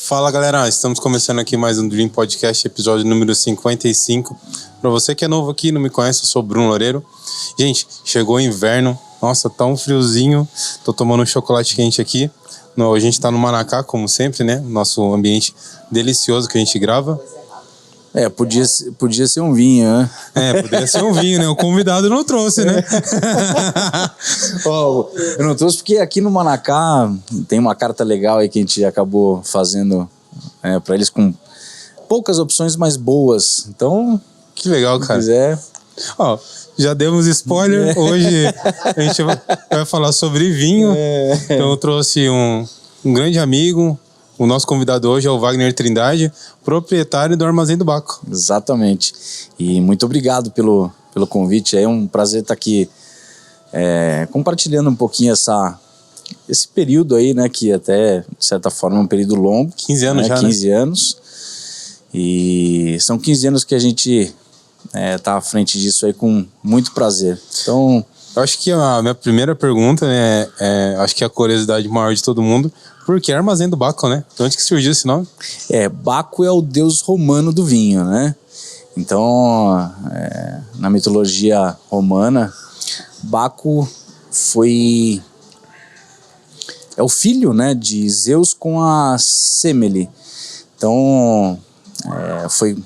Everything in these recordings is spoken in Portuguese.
Fala galera, estamos começando aqui mais um Dream Podcast, episódio número 55. Para você que é novo aqui, não me conhece, eu sou o Bruno Loureiro. Gente, chegou o inverno, nossa, tá um friozinho, tô tomando um chocolate quente aqui. A gente tá no Manacá, como sempre, né? Nosso ambiente delicioso que a gente grava. Podia ser um vinho, né? Poderia ser um vinho, né? O convidado não trouxe, né? Eu não trouxe porque aqui no Manacá tem uma carta legal aí que a gente acabou fazendo para eles com poucas opções, mas boas. Então, que legal, cara. Se quiser... Já demos spoiler. Hoje a gente vai falar sobre vinho. Então eu trouxe um grande amigo. O nosso convidado hoje é o Wagner Trindade, proprietário do Armazém do Baco. Exatamente. E muito obrigado pelo convite. É um prazer estar aqui compartilhando um pouquinho esse período aí, né? Que até, de certa forma, é um período longo. 15 anos já, 15 anos. E são 15 anos que a gente tá à frente disso aí com muito prazer. Então... Eu acho que a minha primeira pergunta, né, acho que é a curiosidade maior de todo mundo, por que Armazém do Baco, né? De onde que surgiu esse nome? Baco é o deus romano do vinho, né? Então, na mitologia romana, Baco é o filho, né, de Zeus com a Semele. Então, foi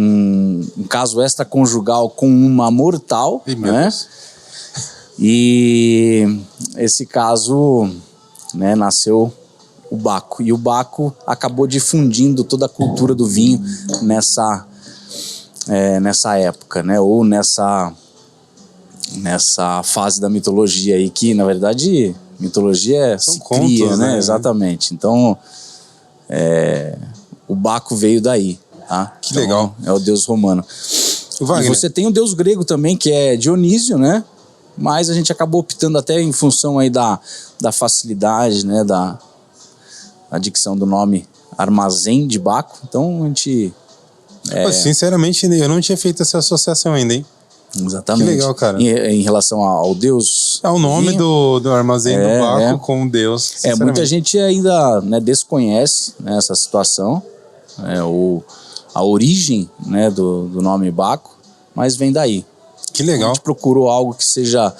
um caso extraconjugal com uma mortal, né? E esse caso, né, nasceu o Baco. E o Baco acabou difundindo toda a cultura do vinho nessa época, né? Ou nessa fase da mitologia aí, que na verdade mitologia se cria, contos, né? Exatamente. Então, o Baco veio daí. Que legal. É o deus romano. E você tem o deus grego também, que é Dionísio, né? Mas a gente acabou optando até em função aí da facilidade, né? Da dicção do nome Armazém de Baco. Então a gente... Sinceramente, eu não tinha feito essa associação ainda, hein? Exatamente. Que legal, cara. Em relação ao deus... É o nome do Armazém do Baco com Deus. Muita gente ainda, né, desconhece, né, essa situação. A origem, né, do nome Baco, mas vem daí. Que legal. A gente procurou algo que seja,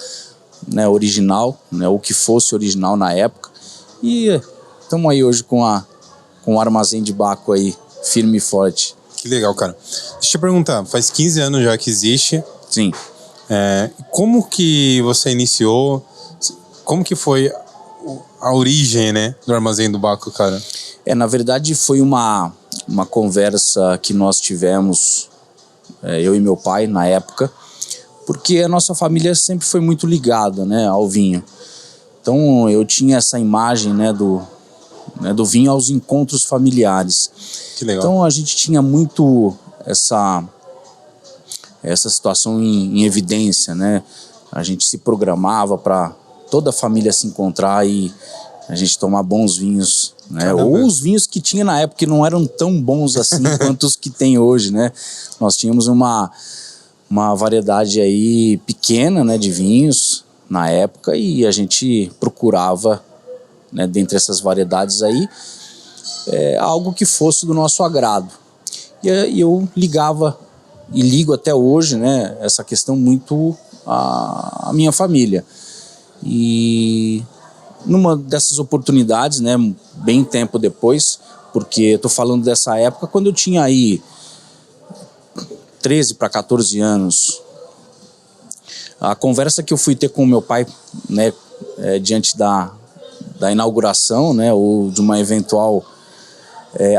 né, original, né, ou que fosse original na época. E estamos aí hoje com o Armazém de Baco aí, firme e forte. Que legal, cara. Deixa eu te perguntar, faz 15 anos já que existe. Sim. Como que você iniciou? Como que foi a origem, né, do Armazém do Baco, cara? Na verdade foi uma conversa que nós tivemos, eu e meu pai na época, porque a nossa família sempre foi muito ligada, né, ao vinho. Então eu tinha essa imagem, né, do vinho aos encontros familiares. Que legal. Então a gente tinha muito essa situação em evidência, né? A gente se programava para toda a família se encontrar e a gente tomar bons vinhos, né? Caramba. Ou os vinhos que tinha na época que não eram tão bons assim quanto os que tem hoje, né? Nós tínhamos uma variedade aí pequena, né, de vinhos na época e a gente procurava, né, dentre essas variedades aí, algo que fosse do nosso agrado. E eu ligava e ligo até hoje, né, essa questão muito à minha família. E numa dessas oportunidades, né, bem tempo depois, porque eu tô falando dessa época quando eu tinha aí 13 para 14 anos, a conversa que eu fui ter com o meu pai, né, diante da inauguração, né, ou de uma eventual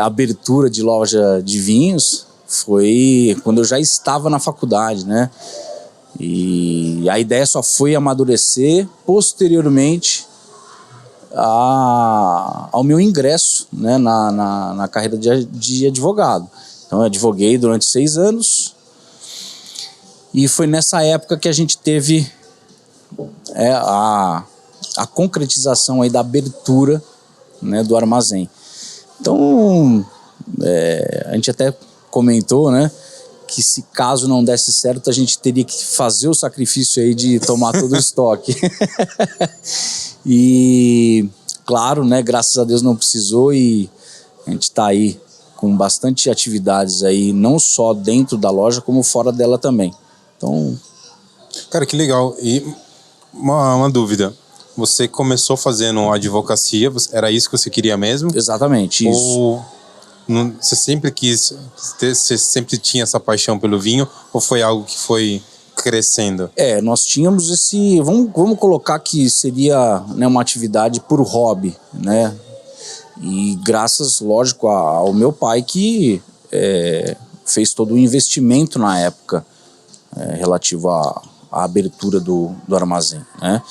abertura de loja de vinhos, foi quando eu já estava na faculdade, né, e a ideia só foi amadurecer posteriormente ao meu ingresso, né, na carreira de advogado. Então eu advoguei durante 6 anos e foi nessa época que a gente teve a concretização aí da abertura, né, do armazém. Então a gente até comentou, né, que se caso não desse certo, a gente teria que fazer o sacrifício aí de tomar todo o estoque. E claro, né? Graças a Deus não precisou e a gente está aí com bastante atividades aí, não só dentro da loja, como fora dela também. Então... Cara, que legal. E uma dúvida. Você começou fazendo advocacia, era isso que você queria mesmo? Exatamente, isso. Ou você sempre você sempre tinha essa paixão pelo vinho, ou foi algo que foi crescendo? Nós tínhamos esse... Vamos colocar que seria, né, uma atividade por hobby, né? E graças, lógico, ao meu pai que fez todo o investimento na época relativo à abertura do armazém, né?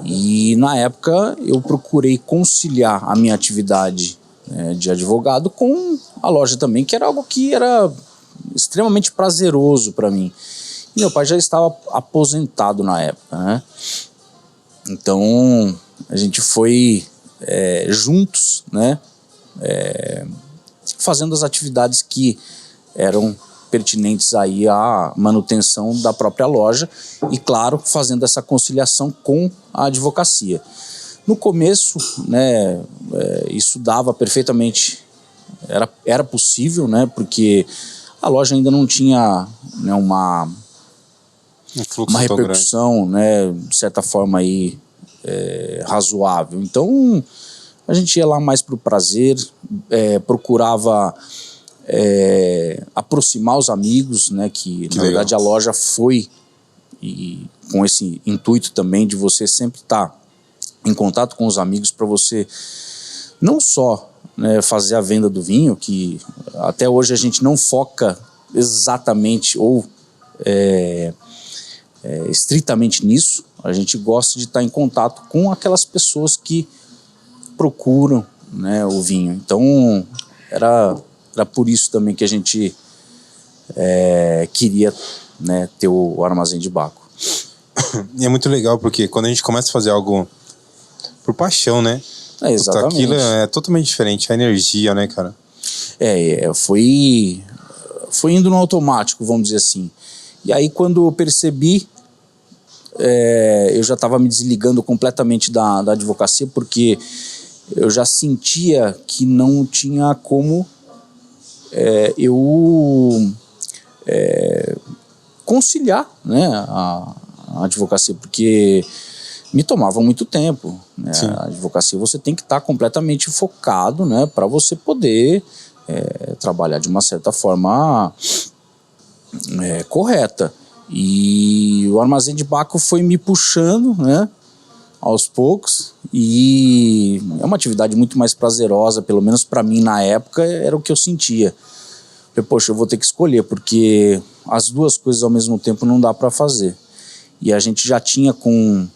E na época eu procurei conciliar a minha atividade de advogado com a loja também, que era algo que era extremamente prazeroso para mim. E meu pai já estava aposentado na época, né? Então a gente foi juntos, né? Fazendo as atividades que eram pertinentes aí à manutenção da própria loja e, claro, fazendo essa conciliação com a advocacia. No começo, né, isso dava perfeitamente, era possível, né, porque a loja ainda não tinha, né, uma repercussão, né, de certa forma aí, razoável. Então a gente ia lá mais para o prazer, procurava aproximar os amigos, né, que na verdade a loja foi com esse intuito também de você sempre estar em contato com os amigos para você não só, né, fazer a venda do vinho, que até hoje a gente não foca exatamente ou estritamente nisso. A gente gosta de estar em contato com aquelas pessoas que procuram, né, o vinho. Então era por isso também que a gente queria, né, ter o armazém de Baco. E é muito legal porque quando a gente começa a fazer algo por paixão, né? Exatamente. Aquilo é totalmente diferente, a energia, né, cara? Foi indo no automático, vamos dizer assim. E aí quando eu percebi, eu já estava me desligando completamente da advocacia, porque eu já sentia que não tinha como eu conciliar, né, a advocacia, porque me tomava muito tempo, né? A advocacia você tem que estar completamente focado, né, para você poder trabalhar de uma certa forma correta. E o armazém de Baco foi me puxando, né, aos poucos, e é uma atividade muito mais prazerosa, pelo menos para mim na época era o que eu sentia. Poxa, eu vou ter que escolher, porque as duas coisas ao mesmo tempo não dá para fazer. E a gente já tinha com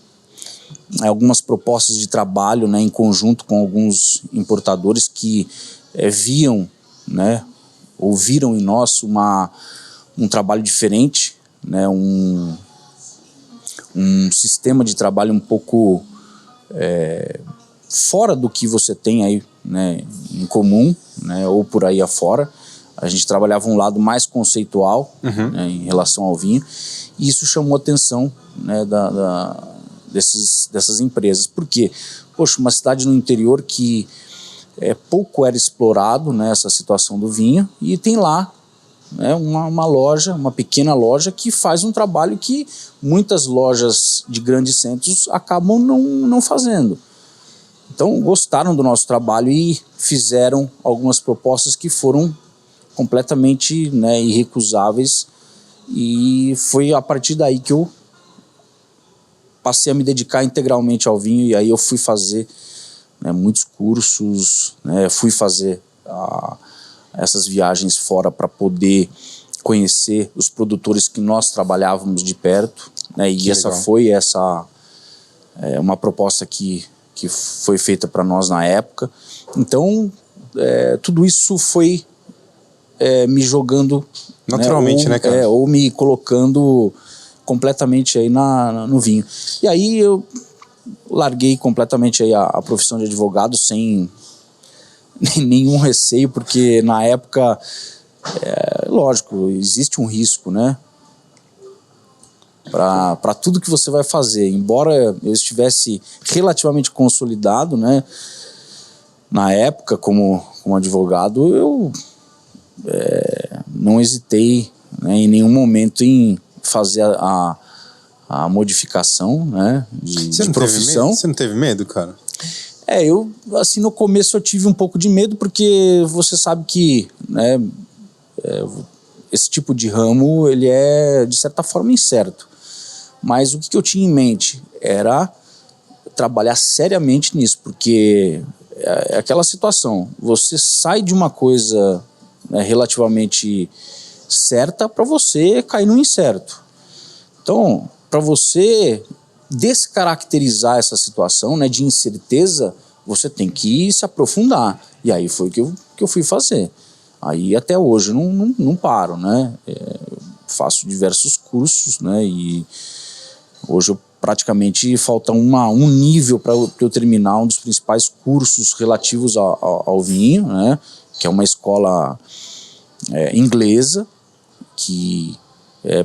algumas propostas de trabalho, né, em conjunto com alguns importadores que viam, né, ou viram em nós um trabalho diferente, né, um sistema de trabalho um pouco fora do que você tem aí, né, em comum, né, ou por aí afora. A gente trabalhava um lado mais conceitual, né, em relação ao vinho, e isso chamou a atenção, né, dessas empresas. Por quê? Poxa, uma cidade no interior que pouco era explorado, né, essa situação do vinho, e tem lá, né, uma loja, uma pequena loja que faz um trabalho que muitas lojas de grandes centros acabam não fazendo. Então gostaram do nosso trabalho e fizeram algumas propostas que foram completamente, né, irrecusáveis, e foi a partir daí que eu passei a me dedicar integralmente ao vinho. E aí eu fui fazer, né, muitos cursos, né, fui fazer essas viagens fora para poder conhecer os produtores que nós trabalhávamos de perto, né, e essa legal. Foi uma proposta que foi feita para nós na época. Então tudo isso foi me jogando naturalmente, né, cara? Ou me colocando completamente aí no vinho. E aí eu larguei completamente aí a profissão de advogado sem nenhum receio, porque na época, lógico, existe um risco, né? para tudo que você vai fazer. Embora eu estivesse relativamente consolidado, né, na época como advogado, eu não hesitei, né, em nenhum momento em fazer a modificação, né, de profissão. Você não teve medo, cara? Eu, assim, no começo eu tive um pouco de medo, porque você sabe que, né, esse tipo de ramo, ele é, de certa forma, incerto. Mas o que eu tinha em mente era trabalhar seriamente nisso, porque é aquela situação, você sai de uma coisa, né, relativamente certa para você cair no incerto. Então, para você descaracterizar essa situação, né, de incerteza, você tem que se aprofundar. E aí foi o que eu fui fazer. Aí até hoje eu não paro, né? Faço diversos cursos, né? E hoje eu praticamente falta um nível para eu terminar um dos principais cursos relativos ao vinho, né? Que é uma escola inglesa que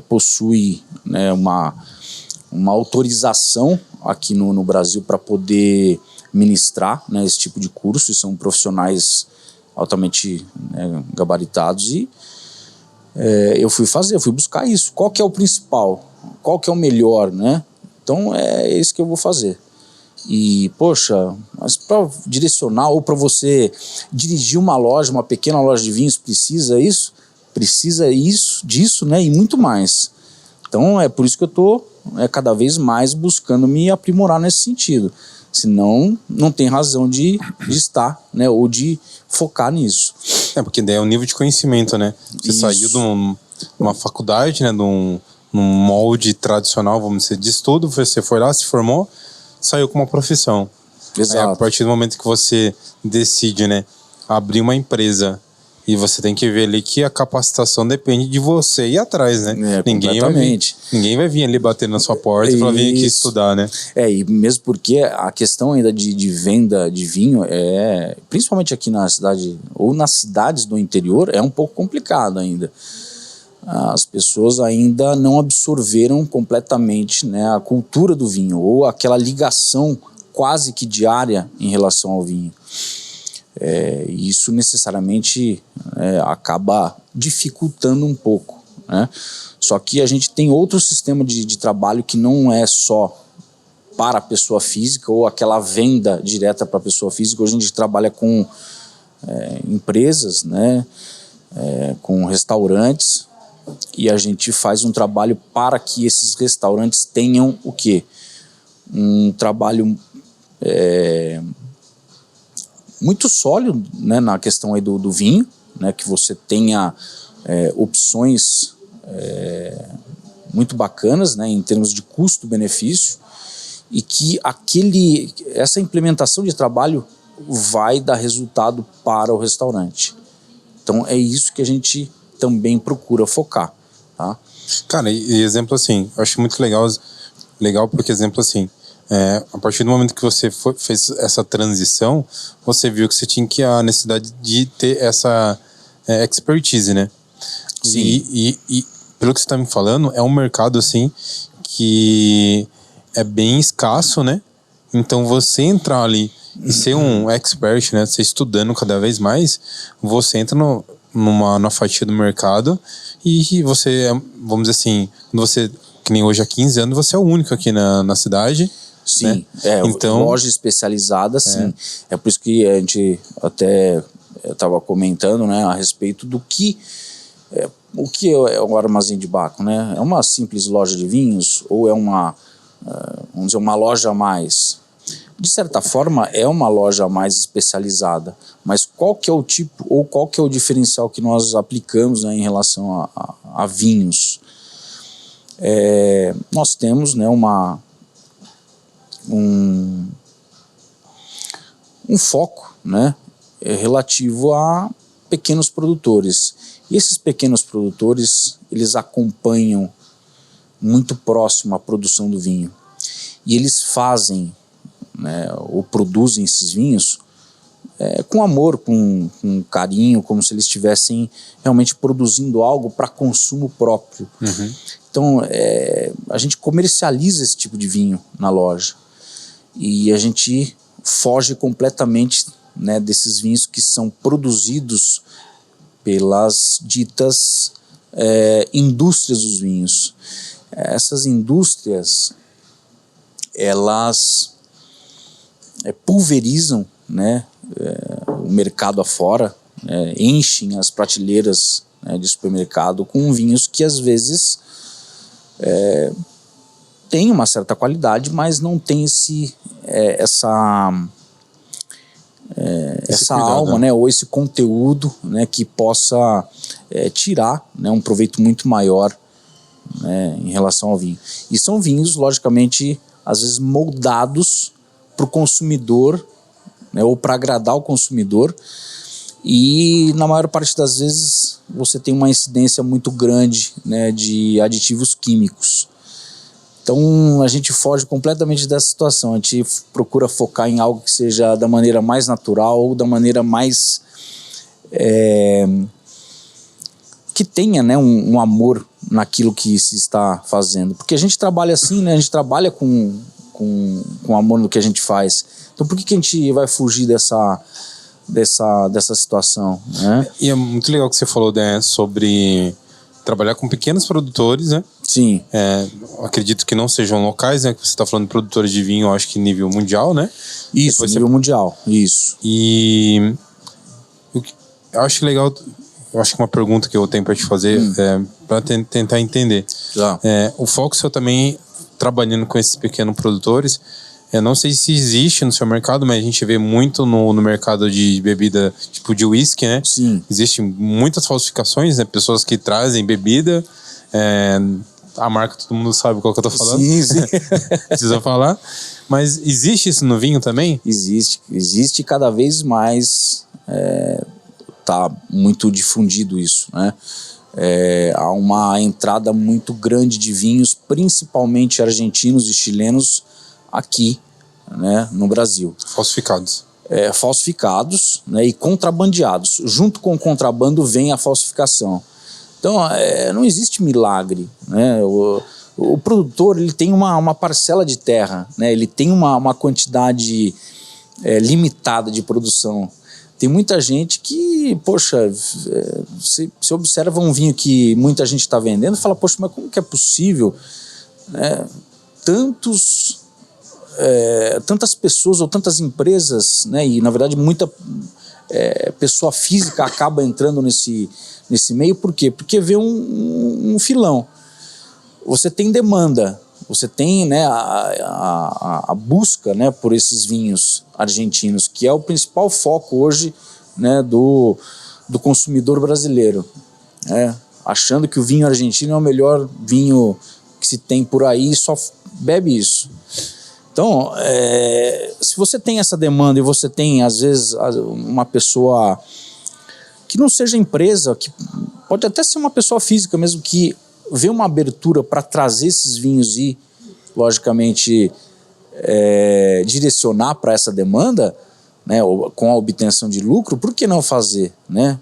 possui, né, uma autorização aqui no Brasil para poder ministrar, né, esse tipo de curso, e são profissionais altamente, né, gabaritados, e eu fui buscar isso. Qual que é o principal? Qual que é o melhor, né? Então é isso que eu vou fazer. E, poxa, mas para direcionar ou para você dirigir uma loja, uma pequena loja de vinhos, precisa disso, né, e muito mais. Então é por isso que eu estou cada vez mais buscando me aprimorar nesse sentido. Senão não tem razão de estar, né, ou de focar nisso. Porque daí é um nível de conhecimento, né? Você saiu de uma faculdade, né, num molde tradicional, vamos dizer, de estudo, você foi lá, se formou, saiu com uma profissão. Exato. Aí, a partir do momento que você decide, né, abrir uma empresa, e você tem que ver ali que a capacitação depende de você ir atrás, né? Ninguém vai vir ali bater na sua porta para vir aqui estudar, né? E mesmo porque a questão ainda de venda de vinho, principalmente aqui na cidade, ou nas cidades do interior, é um pouco complicado ainda. As pessoas ainda não absorveram completamente, né, a cultura do vinho, ou aquela ligação quase que diária em relação ao vinho. Isso necessariamente acaba dificultando um pouco, né? Só que a gente tem outro sistema de trabalho que não é só para a pessoa física ou aquela venda direta para a pessoa física. Hoje a gente trabalha com empresas, né, com restaurantes, e a gente faz um trabalho para que esses restaurantes tenham o quê? Um trabalho muito sólido, né, na questão aí do vinho, né, que você tenha opções muito bacanas, né, em termos de custo-benefício, e que essa implementação de trabalho vai dar resultado para o restaurante. Então é isso que a gente também procura focar, tá? Cara, e exemplo assim, eu acho muito legal porque, exemplo assim, a partir do momento que você fez essa transição, você viu que você tinha a necessidade de ter essa expertise, né? Sim. E pelo que você está me falando, é um mercado assim que é bem escasso, né? Então você entrar ali e ser um expert, né? Você estudando cada vez mais, você entra numa fatia do mercado e você, vamos dizer assim, quando você, que nem hoje há 15 anos, você é o único aqui na cidade. Sim, né? Então, loja especializada, sim. É por isso que a gente até estava comentando, né, a respeito do que o que é o Armazém de Baco, né? É uma simples loja de vinhos ou é vamos dizer, uma loja a mais? De certa forma, é uma loja a mais especializada, mas qual que é o tipo ou qual que é o diferencial que nós aplicamos, né, em relação a vinhos? Nós temos, né, um foco, né, relativo a pequenos produtores. E esses pequenos produtores, eles acompanham muito próximo a produção do vinho. E eles fazem, né, ou produzem esses vinhos com amor, com carinho, como se eles estivessem realmente produzindo algo para consumo próprio. Uhum. Então, a gente comercializa esse tipo de vinho na loja. E a gente foge completamente, né, desses vinhos que são produzidos pelas ditas indústrias dos vinhos. Essas indústrias, elas pulverizam, né, o mercado afora, enchem as prateleiras, né, de supermercado com vinhos que às vezes têm uma certa qualidade, mas não tem essa cuidado, alma, né, ou esse conteúdo, né, que possa tirar, né, um proveito muito maior, né, em relação ao vinho. E são vinhos, logicamente, às vezes moldados para o consumidor, né, ou para agradar o consumidor, e na maior parte das vezes você tem uma incidência muito grande, né, de aditivos químicos. Então a gente foge completamente dessa situação, a gente procura focar em algo que seja da maneira mais natural, ou da maneira mais que tenha, né, um amor naquilo que se está fazendo, porque a gente trabalha assim, né, a gente trabalha com amor no que a gente faz. Então por que a gente vai fugir dessa situação, né? E é muito legal que você falou, né, sobre trabalhar com pequenos produtores, né? Sim. Acredito que não sejam locais, né? Que você está falando de produtores de vinho, eu acho que nível mundial, né? Isso, depois nível mundial, isso. E eu acho legal, eu acho que uma pergunta que eu tenho para te fazer para tentar entender. Já. O foco seu também trabalhando com esses pequenos produtores, eu não sei se existe no seu mercado, mas a gente vê muito no mercado de bebida, tipo de whisky, né? Sim. Existem muitas falsificações, né? Pessoas que trazem bebida, a marca todo mundo sabe qual que eu tô falando. Sim, sim. Precisa falar. Mas existe isso no vinho também? Existe cada vez mais, tá muito difundido isso, né? Há uma entrada muito grande de vinhos, principalmente argentinos e chilenos, aqui, né, no Brasil. Falsificados. Falsificados, né, e contrabandeados. Junto com o contrabando vem a falsificação. Então, não existe milagre, né? O produtor, ele tem uma parcela de terra, né? Ele tem uma quantidade limitada de produção. Tem muita gente que, poxa, você observa um vinho que muita gente está vendendo e fala, poxa, mas como que é possível, né, tantas pessoas ou tantas empresas, né, e na verdade muita pessoa física acaba entrando nesse meio. Por quê? Porque vê um filão. Você tem demanda, você tem, né, a busca, né, por esses vinhos argentinos, que é o principal foco hoje, né, do consumidor brasileiro, né, achando que o vinho argentino é o melhor vinho que se tem por aí e só bebe isso. Então, se você tem essa demanda e você tem, às vezes, uma pessoa que não seja empresa, que pode até ser uma pessoa física mesmo, que vê uma abertura para trazer esses vinhos e, logicamente, direcionar para essa demanda, né, com a obtenção de lucro, por que não fazer, né?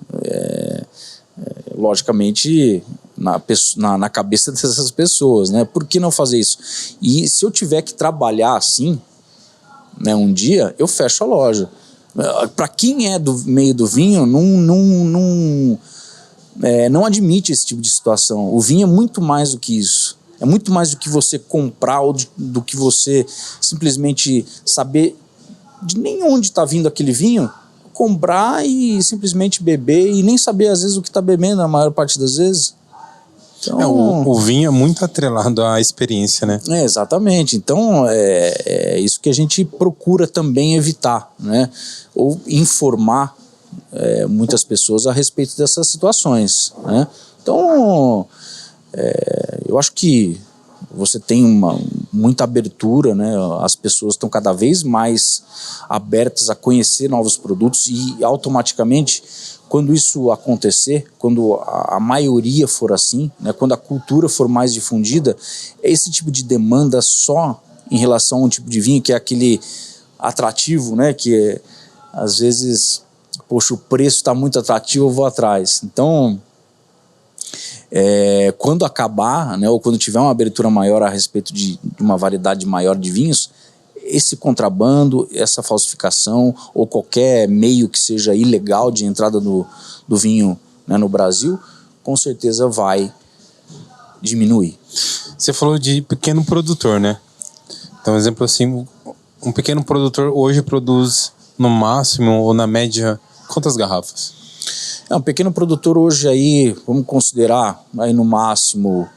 Logicamente, na cabeça dessas pessoas, né? Por que não fazer isso? E se eu tiver que trabalhar assim, né, um dia, eu fecho a loja. Para quem é do meio do vinho, não admite esse tipo de situação. O vinho é muito mais do que isso. É muito mais do que você comprar ou do que você simplesmente saber de nem onde está vindo aquele vinho, comprar e simplesmente beber e nem saber às vezes o que está bebendo na maior parte das vezes. Então, o vinho é muito atrelado à experiência, né? Exatamente. Então, é isso que a gente procura também evitar, né? Ou informar muitas pessoas a respeito dessas situações, né? Então, eu acho que você tem muita abertura, né? As pessoas estão cada vez mais abertas a conhecer novos produtos e automaticamente, quando isso acontecer, quando a maioria for assim, né, quando a cultura for mais difundida, esse tipo de demanda só em relação a um tipo de vinho que é aquele atrativo, né, que às vezes, poxa, o preço está muito atrativo, eu vou atrás. Então, quando acabar, né, ou quando tiver uma abertura maior a respeito de uma variedade maior de vinhos, esse contrabando, essa falsificação ou qualquer meio que seja ilegal de entrada do vinho, né, no Brasil, com certeza vai diminuir. Você falou de pequeno produtor, né? Então, exemplo assim, um pequeno produtor hoje produz no máximo ou na média quantas garrafas? Um pequeno produtor hoje aí, vamos considerar aí no máximo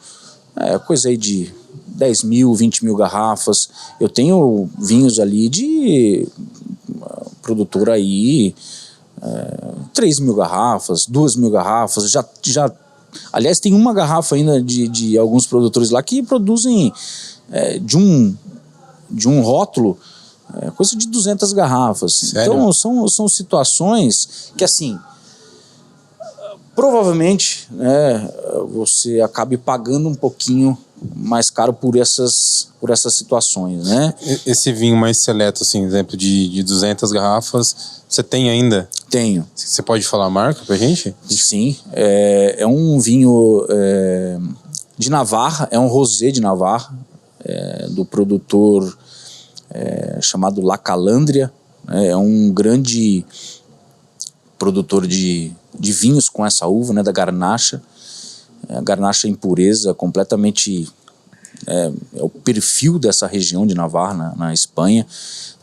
coisa aí de 10 mil, 20 mil garrafas. Eu tenho vinhos ali de produtor aí 3 mil garrafas, 2 mil garrafas, já aliás tem uma garrafa ainda de alguns produtores lá que produzem de um rótulo coisa de 200 garrafas. Sério? Então são situações que assim, provavelmente, né, você acabe pagando um pouquinho mais caro por essas situações, né? Esse vinho mais seleto, assim, exemplo de 200 garrafas, você tem ainda? Tenho. Você pode falar a marca pra gente? Sim, é um vinho de Navarra, é um rosé de Navarra, do produtor chamado La Calandria, é um grande produtor de vinhos com essa uva, né, da Garnacha. A Garnacha em pureza, completamente é o perfil dessa região de Navarra, na Espanha.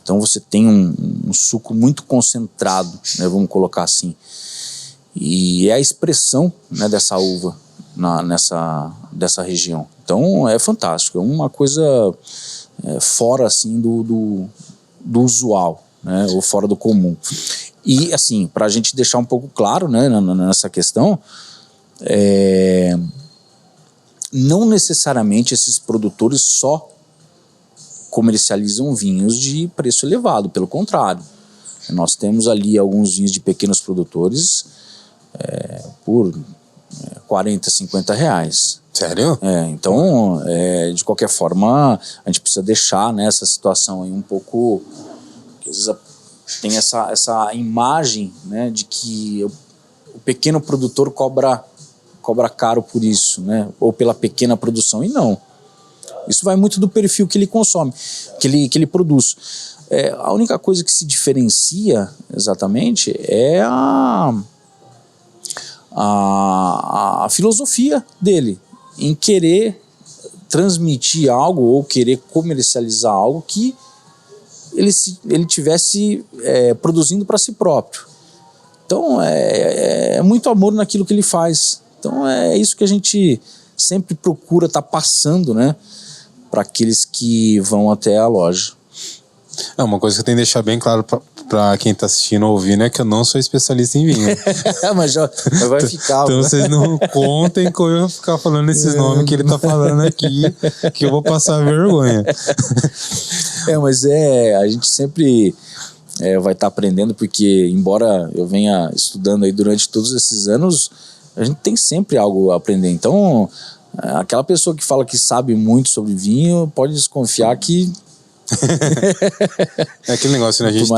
Então você tem um suco muito concentrado, né, vamos colocar assim. E é a expressão, né, dessa uva dessa região. Então é fantástico, é uma coisa fora assim do usual, né, ou fora do comum. E assim, para a gente deixar um pouco claro, né, nessa questão, não necessariamente esses produtores só comercializam vinhos de preço elevado, pelo contrário. Nós temos ali alguns vinhos de pequenos produtores por 40, 50 reais. Sério? Então, de qualquer forma, a gente precisa deixar, né, essa situação aí um pouco... Às vezes tem essa imagem, né, de que o pequeno produtor cobra caro por isso, né, ou pela pequena produção, e não. Isso vai muito do perfil que ele consome, que ele produz. A única coisa que se diferencia exatamente é a filosofia dele em querer transmitir algo ou querer comercializar algo que ele tivesse produzindo para si próprio. Então é muito amor naquilo que ele faz. Então é isso que a gente sempre procura estar passando, né, para aqueles que vão até a loja. Uma coisa que eu tenho que deixar bem claro para quem tá assistindo ou ouvindo é que eu não sou especialista em vinho. Mas já vai ficar. Então vocês não contem que eu vou ficar falando esses nomes que ele tá falando aqui, que eu vou passar vergonha. Mas a gente sempre vai estar aprendendo, porque embora eu venha estudando aí durante todos esses anos, a gente tem sempre algo a aprender. Então, aquela pessoa que fala que sabe muito sobre vinho, pode desconfiar que... É aquele negócio, né? A gente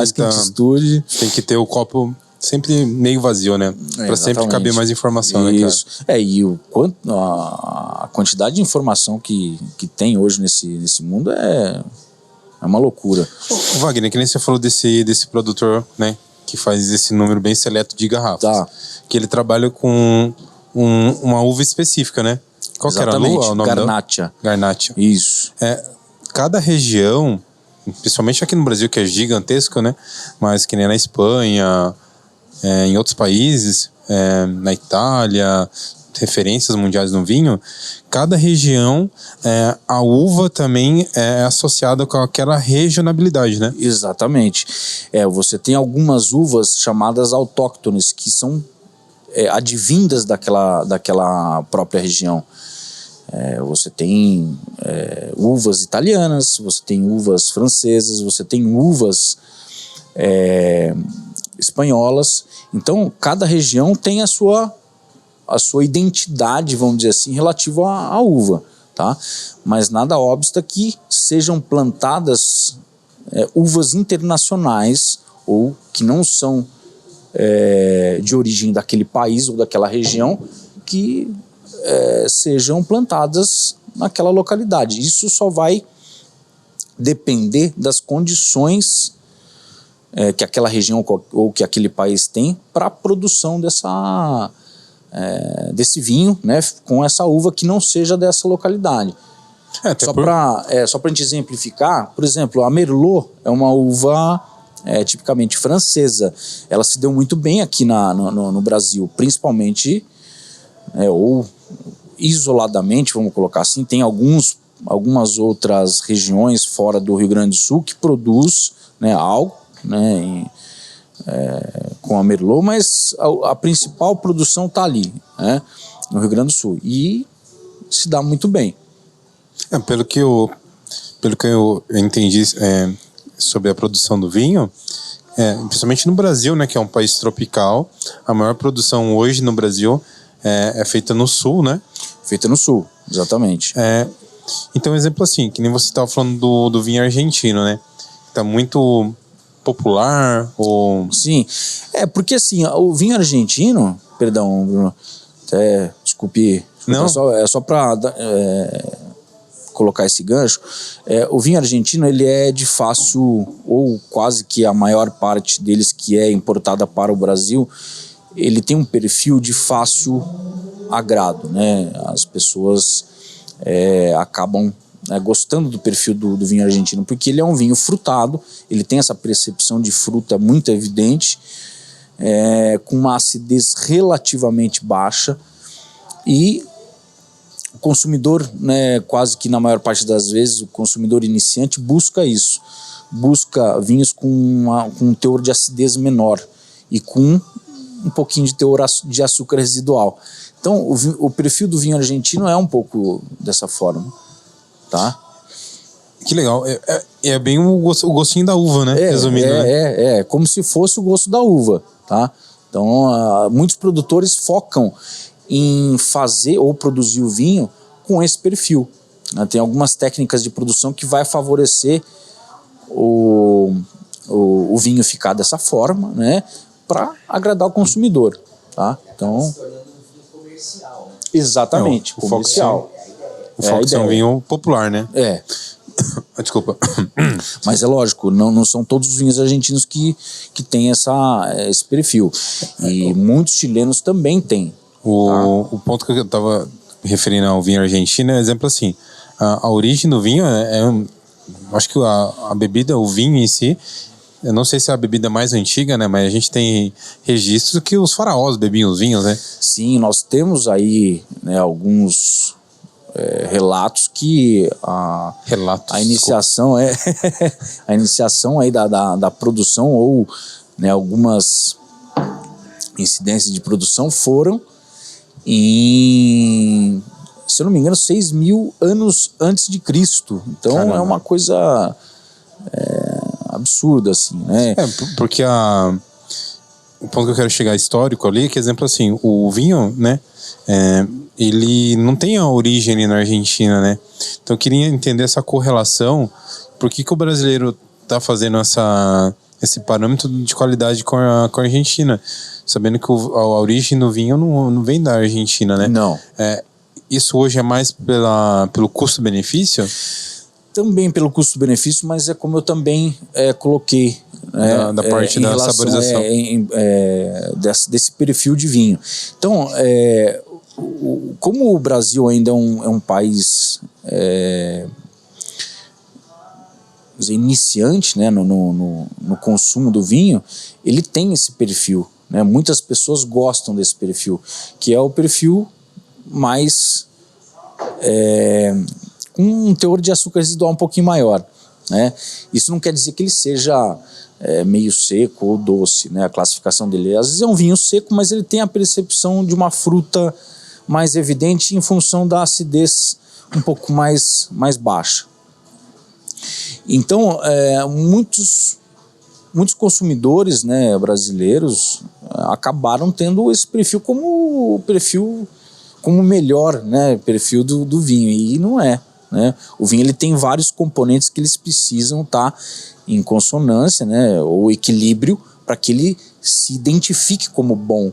tem que ter o copo sempre meio vazio, né? Pra sempre caber mais informação, isso, né, cara? E a quantidade de informação que tem hoje nesse mundo é uma loucura. O Wagner, que nem você falou desse produtor, né, que faz esse número bem seleto de garrafas. Tá. Que ele trabalha com uma uva específica, né? Qual que era a uva? O nome Garnacha. Garnacha. Isso. Cada região, principalmente aqui no Brasil, que é gigantesco, né? Mas que nem na Espanha, em outros países, na Itália, referências mundiais no vinho, cada região, a uva também é associada com aquela regionalidade, né? Exatamente. Você tem algumas uvas chamadas autóctones, que são advindas daquela própria região. Você tem uvas italianas, você tem uvas francesas, você tem uvas espanholas. Então, cada região tem a sua identidade, vamos dizer assim, relativa à uva, tá? Mas nada obsta que sejam plantadas uvas internacionais ou que não são de origem daquele país ou daquela região, que sejam plantadas naquela localidade. Isso só vai depender das condições que aquela região ou que aquele país tem para a produção desse vinho, né, com essa uva que não seja dessa localidade. Só para a gente exemplificar, por exemplo, a Merlot é uma uva tipicamente francesa. Ela se deu muito bem aqui no Brasil, principalmente, ou isoladamente, vamos colocar assim. Tem algumas outras regiões fora do Rio Grande do Sul que produz, né, algo, né, com a Merlot, mas a principal produção está ali, né, no Rio Grande do Sul, e se dá muito bem. Pelo que eu entendi sobre a produção do vinho, principalmente no Brasil, né, que é um país tropical, a maior produção hoje no Brasil é feita no sul, né? Feita no sul, exatamente. Então, exemplo assim, que nem você estava falando do vinho argentino, né? Tá muito popular, ou... Sim, porque assim, o vinho argentino, perdão, Bruno, desculpe, não. Só para colocar esse gancho, o vinho argentino, ele é de fácil, ou quase que a maior parte deles que é importada para o Brasil, ele tem um perfil de fácil agrado, né? As pessoas acabam gostando do perfil do vinho argentino, porque ele é um vinho frutado, ele tem essa percepção de fruta muito evidente, com uma acidez relativamente baixa, e o consumidor, né, quase que na maior parte das vezes, o consumidor iniciante busca isso, busca vinhos com um teor de acidez menor e com um pouquinho de teor de açúcar residual. Então o perfil do vinho argentino é um pouco dessa forma, tá? Que legal, é bem o gostinho da uva, né? Resumindo, né? Como se fosse o gosto da uva, tá? Então muitos produtores focam em fazer ou produzir o vinho com esse perfil, né? Tem algumas técnicas de produção que vai favorecer o vinho ficar dessa forma, né, para agradar o consumidor, tá? Então, exatamente, comercial. O Fox é um vinho popular, né? Desculpa. Mas é lógico, não são todos os vinhos argentinos que têm esse perfil. E muitos chilenos também têm. O ponto que eu estava referindo ao vinho argentino é exemplo assim, a origem do vinho acho que a bebida, o vinho em si, eu não sei se é a bebida mais antiga, né, mas a gente tem registros que os faraós bebiam os vinhos, né? Sim, nós temos aí, né, alguns relatos que a iniciação a iniciação aí da produção, ou, né, algumas incidências de produção foram em, se eu não me engano, 6.000 anos antes de Cristo. Então, caramba, é uma coisa absurda, assim, né? Porque o ponto que eu quero chegar histórico ali é que, exemplo assim, o vinho, né, ele não tem a origem ali na Argentina, né? Então eu queria entender essa correlação, por que o brasileiro tá fazendo esse parâmetro de qualidade com a Argentina, sabendo que a origem do vinho não vem da Argentina, né? Não. Isso hoje é mais pelo custo-benefício? Também pelo custo-benefício, mas é como eu também coloquei, da parte da saborização. Desse perfil de vinho. Então, como o Brasil ainda é um país iniciante, né, no consumo do vinho, ele tem esse perfil, né? Muitas pessoas gostam desse perfil, que é o perfil mais com um teor de açúcar residual um pouquinho maior, né? Isso não quer dizer que ele seja meio seco ou doce, né? A classificação dele, às vezes é um vinho seco, mas ele tem a percepção de uma fruta mais evidente em função da acidez um pouco mais baixa. Então, muitos consumidores, né, brasileiros acabaram tendo esse perfil como melhor, né, perfil do vinho, e não é, né? O vinho, ele tem vários componentes que eles precisam estar em consonância, né, ou equilíbrio, para que ele se identifique como bom,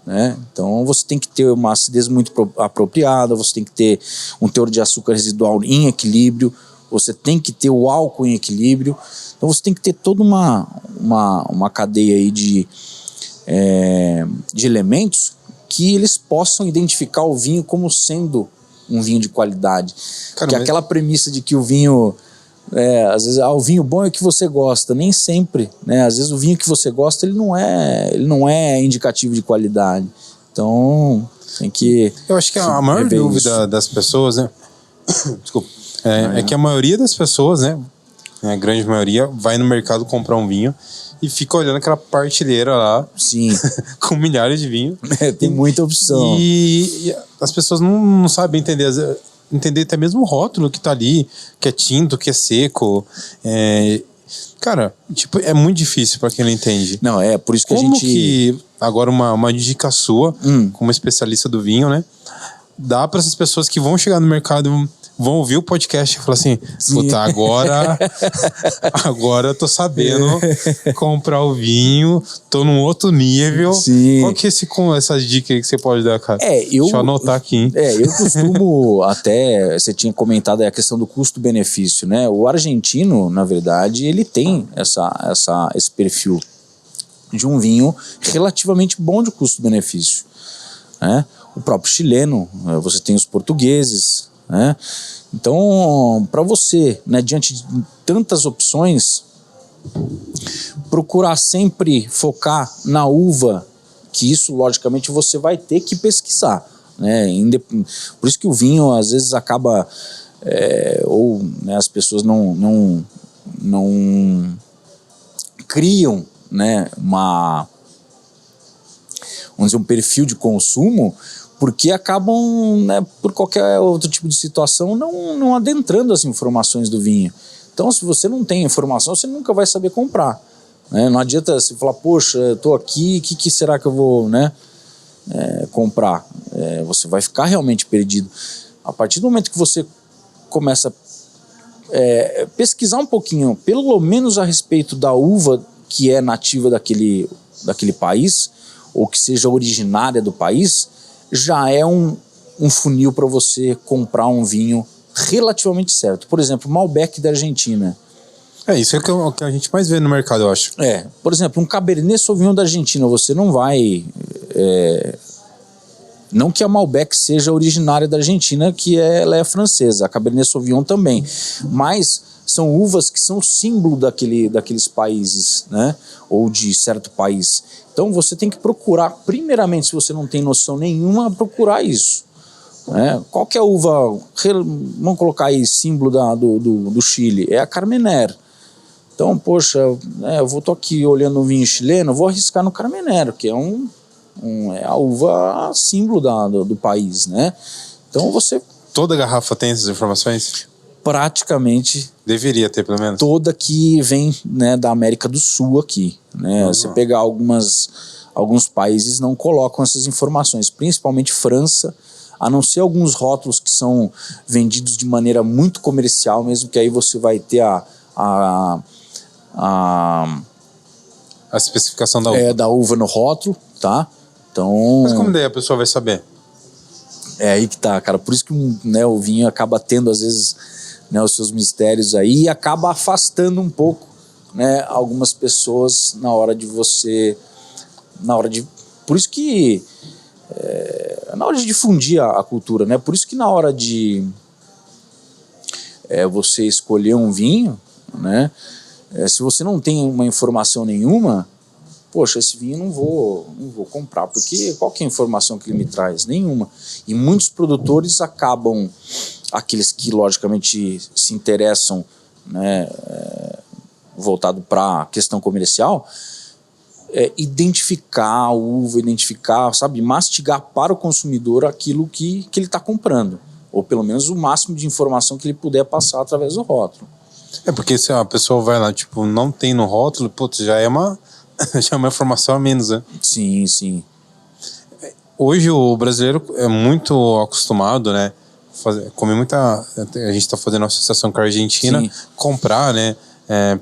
né? Então você tem que ter uma acidez muito apropriada, você tem que ter um teor de açúcar residual em equilíbrio, você tem que ter o álcool em equilíbrio. Então você tem que ter toda uma cadeia aí de elementos que eles possam identificar o vinho como sendo um vinho de qualidade. Porque aquela premissa de que o vinho... às vezes o vinho bom é o que você gosta, nem sempre, né? Às vezes o vinho que você gosta ele não é indicativo de qualidade. Então tem que... Eu acho que a maior dúvida das pessoas, né? Desculpa. É que a maioria das pessoas, né? A grande maioria vai no mercado comprar um vinho e fica olhando aquela prateleira lá. Sim. Com milhares de vinhos. Tem muita opção. E as pessoas não sabem entender até mesmo o rótulo que tá ali, que é tinto, que é seco. Cara, tipo, é muito difícil para quem não entende. Não, por isso que como a gente... que, agora uma dica sua, como especialista do vinho, né? Dá para essas pessoas que vão chegar no mercado, vão ouvir o podcast e falar assim, puta, agora eu tô sabendo comprar o vinho, tô num outro nível. Sim. Qual que é essa dica aí que você pode dar, cara? Deixa eu anotar aqui, hein? Eu costumo até, você tinha comentado aí a questão do custo-benefício, né? O argentino, na verdade, ele tem esse perfil de um vinho relativamente bom de custo-benefício, né? O próprio chileno, você tem os portugueses, né? Então, para você, né, diante de tantas opções, procurar sempre focar na uva, que isso, logicamente, você vai ter que pesquisar, né? Por isso que o vinho, às vezes, acaba... né, as pessoas não criam, né, vamos dizer, um perfil de consumo, porque acabam, né, por qualquer outro tipo de situação, não adentrando as informações do vinho. Então, se você não tem informação, você nunca vai saber comprar, né? Não adianta você falar, poxa, eu tô aqui, o que será que eu vou, né, comprar? Você vai ficar realmente perdido. A partir do momento que você começa a pesquisar um pouquinho, pelo menos a respeito da uva que é nativa daquele país, ou que seja originária do país, já é um funil para você comprar um vinho relativamente certo. Por exemplo, Malbec da Argentina. Isso é o que a gente mais vê no mercado, eu acho. Por exemplo, um Cabernet Sauvignon da Argentina, você não vai... não que a Malbec seja originária da Argentina, que ela é francesa, a Cabernet Sauvignon também, mas são uvas que são símbolo daqueles países, né? Ou de certo país. Então você tem que procurar, primeiramente, se você não tem noção nenhuma, procurar isso, né? Qual que é a uva, vamos colocar aí, símbolo do Chile? É a Carmener. Então, poxa, eu tô aqui olhando um vinho chileno, vou arriscar no Carmener, que é é a uva símbolo do país, né? Então você... Toda garrafa tem essas informações? Praticamente... Deveria ter, pelo menos. Toda que vem, né, da América do Sul aqui, né? Você pegar alguns países não colocam essas informações, principalmente França, a não ser alguns rótulos que são vendidos de maneira muito comercial mesmo, que aí você vai ter a especificação da uva. Da uva no rótulo, tá? Então... Mas como daí a pessoa vai saber? Aí que tá, cara. Por isso que, né, o vinho acaba tendo, às vezes, né, os seus mistérios aí, e acaba afastando um pouco, né, algumas pessoas na hora de... Por isso que... na hora de difundir a cultura, né? Por isso que na hora de você escolher um vinho, né? Se você não tem uma informação nenhuma, poxa, esse vinho não vou comprar, porque qual que é a informação que ele me traz? Nenhuma. E muitos produtores acabam, aqueles que logicamente se interessam, né, voltado para a questão comercial, identificar a uva, sabe, mastigar para o consumidor aquilo que ele está comprando, ou pelo menos o máximo de informação que ele puder passar através do rótulo. Porque se a pessoa vai lá, tipo, não tem no rótulo, putz, já é uma informação a menos, né? Sim, sim. Hoje o brasileiro é muito acostumado, né? Comer muita... A gente tá fazendo uma associação com a Argentina, sim, comprar, né?